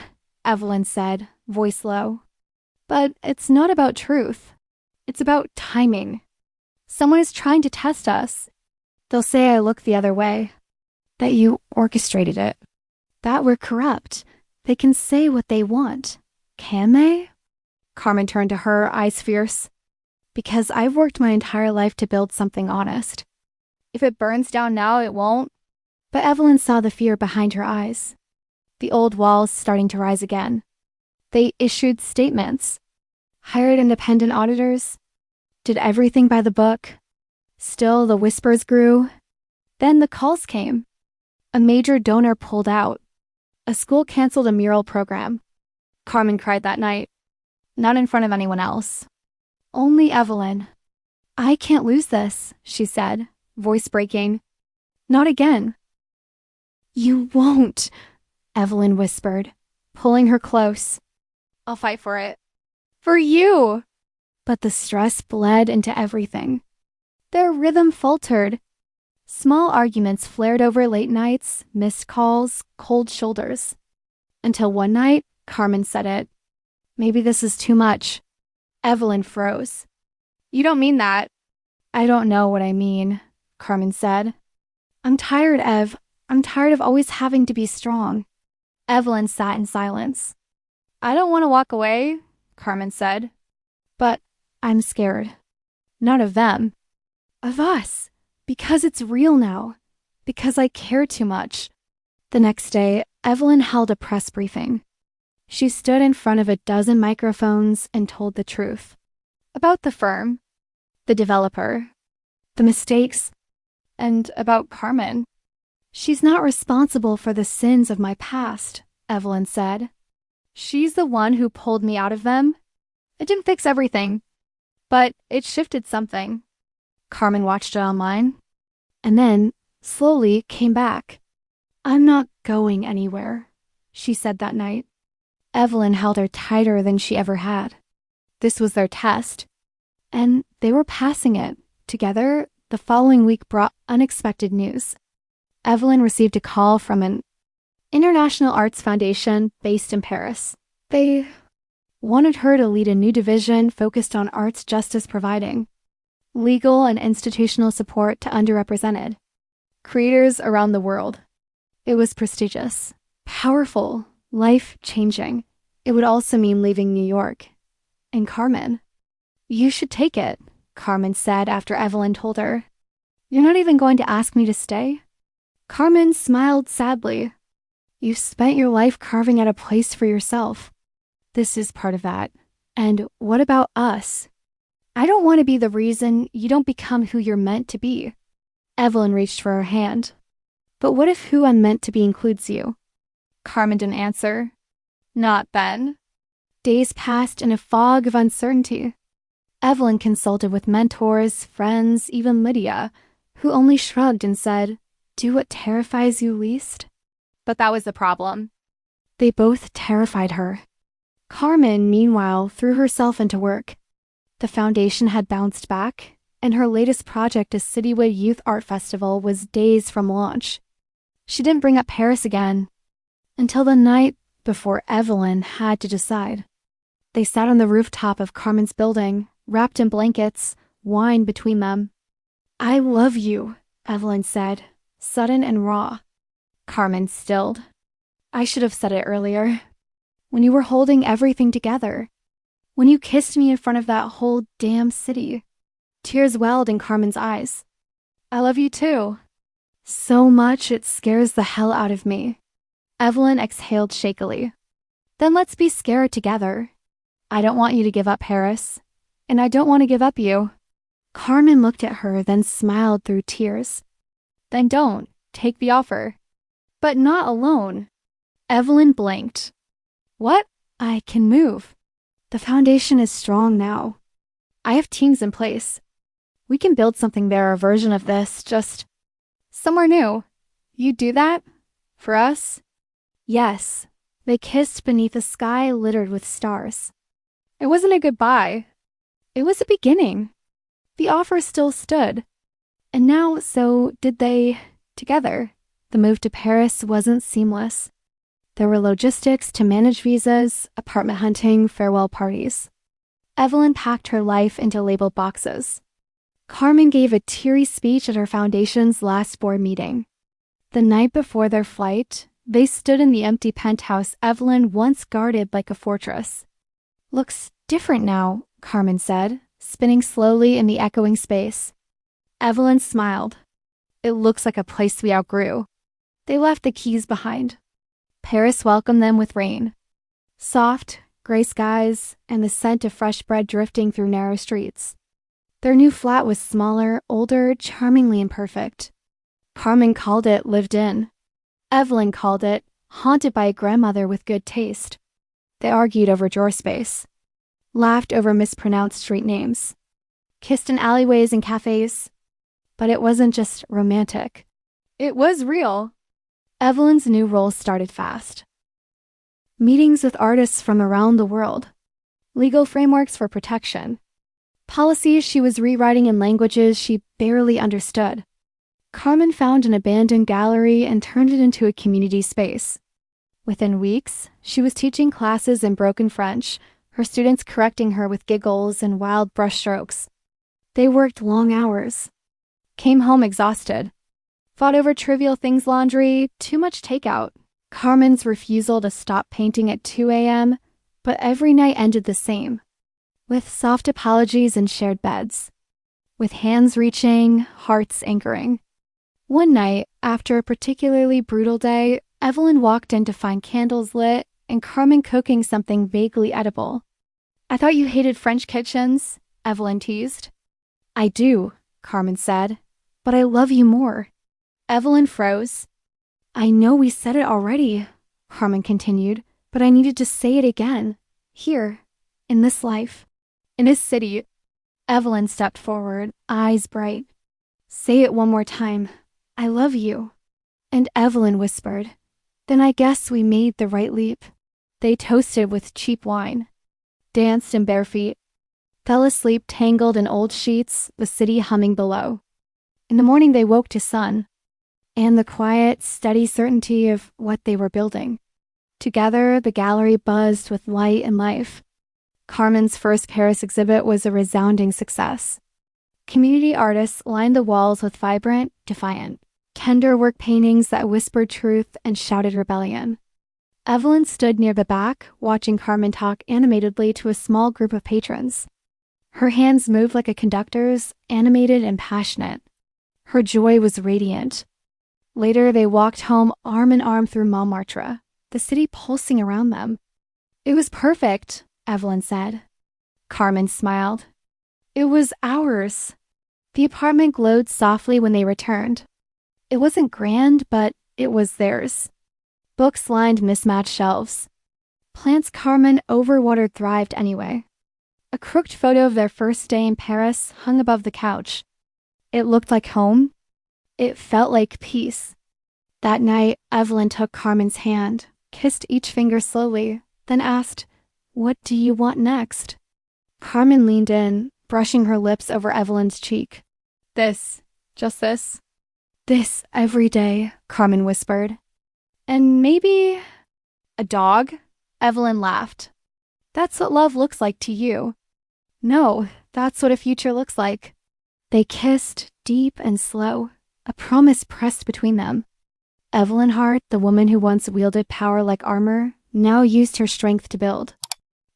Evelyn said, voice low. But it's not about truth. It's about timing. Someone is trying to test us. They'll say I look the other way, that you orchestrated it, that we're corrupt. They can say what they want. Can they? Carmen turned to her, eyes fierce. Because I've worked my entire life to build something honest. If it burns down now, it won't. But Evelyn saw the fear behind her eyes. The old walls starting to rise again. They issued statements, hired independent auditors, did everything by the book. Still, the whispers grew. Then the calls came. A major donor pulled out. A school canceled a mural program. Carmen cried that night. Not in front of anyone else. Only Evelyn. I can't lose this, she said, voice breaking. Not again. You won't, Evelyn whispered, pulling her close. I'll fight for it. For you! But the stress bled into everything. Their rhythm faltered. Small arguments flared over late nights, missed calls, cold shoulders. Until one night, Carmen said it. Maybe this is too much. Evelyn froze. You don't mean that. I don't know what I mean, Carmen said. I'm tired, Ev. I'm tired of always having to be strong. Evelyn sat in silence. I don't want to walk away, Carmen said. But I'm scared. Not of them. Of us. Because it's real now. Because I care too much. The next day, Evelyn held a press briefing. She stood in front of a dozen microphones and told the truth. About the firm, the developer, the mistakes, and about Carmen. She's not responsible for the sins of my past, Evelyn said. She's the one who pulled me out of them. It didn't fix everything, but it shifted something. Carmen watched it online, and then, slowly, came back. I'm not going anywhere, she said that night. Evelyn held her tighter than she ever had. This was their test, and they were passing it. Together, the following week brought unexpected news. Evelyn received a call from an international arts foundation based in Paris. They wanted her to lead a new division focused on arts justice providing, legal and institutional support to underrepresented creators around the world. It was prestigious, powerful, life-changing. It would also mean leaving New York. And Carmen. You should take it, Carmen said after Evelyn told her. You're not even going to ask me to stay? Carmen smiled sadly. You've spent your life carving out a place for yourself. This is part of that. And what about us? I don't want to be the reason you don't become who you're meant to be. Evelyn reached for her hand. But what if who I'm meant to be includes you? Carmen didn't answer. Not then. Days passed in a fog of uncertainty. Evelyn consulted with mentors, friends, even Lydia, who only shrugged and said, do what terrifies you least? But that was the problem. They both terrified her. Carmen, meanwhile, threw herself into work. The foundation had bounced back, and her latest project, a citywide youth art festival, was days from launch. She didn't bring up Paris again until the night before Evelyn had to decide. They sat on the rooftop of Carmen's building, wrapped in blankets, wine between them. I love you, Evelyn said, sudden and raw. Carmen stilled. I should have said it earlier. When you were holding everything together. When you kissed me in front of that whole damn city. Tears welled in Carmen's eyes. I love you too. So much it scares the hell out of me. Evelyn exhaled shakily. Then let's be scared together. I don't want you to give up Paris. And I don't want to give up you. Carmen looked at her, then smiled through tears. Then don't. Take the offer. But not alone. Evelyn blinked. What? I can move. The foundation is strong now. I have teams in place. We can build something there, a version of this, just somewhere new. You'd do that? For us? Yes. They kissed beneath a sky littered with stars. It wasn't a goodbye. It was a beginning. The offer still stood. And now, so did they, together. The move to Paris wasn't seamless. There were logistics to manage visas, apartment hunting, farewell parties. Evelyn packed her life into labeled boxes. Carmen gave a teary speech at her foundation's last board meeting. The night before their flight, they stood in the empty penthouse Evelyn once guarded like a fortress. "Looks different now," Carmen said, spinning slowly in the echoing space. Evelyn smiled. "It looks like a place we outgrew." They left the keys behind. Paris welcomed them with rain. Soft, gray skies, and the scent of fresh bread drifting through narrow streets. Their new flat was smaller, older, charmingly imperfect. Carmen called it lived in. Evelyn called it haunted by a grandmother with good taste. They argued over drawer space, laughed over mispronounced street names, kissed in alleyways and cafes. But it wasn't just romantic. It was real. Evelyn's new role started fast. Meetings with artists from around the world. Legal frameworks for protection. Policies she was rewriting in languages she barely understood. Carmen found an abandoned gallery and turned it into a community space. Within weeks, she was teaching classes in broken French, her students correcting her with giggles and wild brushstrokes. They worked long hours. Came home exhausted. Fought over trivial things: laundry, too much takeout, Carmen's refusal to stop painting at 2 a.m., but every night ended the same, with soft apologies and shared beds, with hands reaching, hearts anchoring. One night, after a particularly brutal day, Evelyn walked in to find candles lit and Carmen cooking something vaguely edible. "I thought you hated French kitchens," Evelyn teased. "I do," Carmen said, "but I love you more." Evelyn froze. "I know we said it already," Carmen continued, "but I needed to say it again. Here, in this life, in this city." Evelyn stepped forward, eyes bright. "Say it one more time. I love you." And Evelyn whispered, "Then I guess we made the right leap." They toasted with cheap wine, danced in bare feet, fell asleep tangled in old sheets, the city humming below. In the morning they woke to sun, and the quiet, steady certainty of what they were building. Together, the gallery buzzed with light and life. Carmen's first Paris exhibit was a resounding success. Community artists lined the walls with vibrant, defiant, tender work paintings that whispered truth and shouted rebellion. Evelyn stood near the back, watching Carmen talk animatedly to a small group of patrons. Her hands moved like a conductor's, animated and passionate. Her joy was radiant. Later, they walked home arm in arm through Montmartre, the city pulsing around them. "It was perfect," Evelyn said. Carmen smiled. "It was ours." The apartment glowed softly when they returned. It wasn't grand, but it was theirs. Books lined mismatched shelves. Plants Carmen overwatered thrived anyway. A crooked photo of their first day in Paris hung above the couch. It looked like home. It felt like peace. That night, Evelyn took Carmen's hand, kissed each finger slowly, then asked, "What do you want next?" Carmen leaned in, brushing her lips over Evelyn's cheek. "This, just this." "This every day," Carmen whispered. "And maybe a dog?" Evelyn laughed. "That's what love looks like to you." "No, that's what a future looks like." They kissed, deep and slow, a promise pressed between them. Evelyn Hart, the woman who once wielded power like armor, now used her strength to build.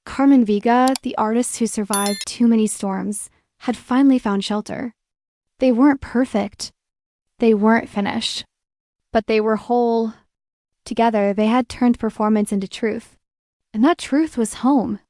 Carmen Vega, the artist who survived too many storms, had finally found shelter. They weren't perfect. They weren't finished. But they were whole. Together, they had turned performance into truth. And that truth was home.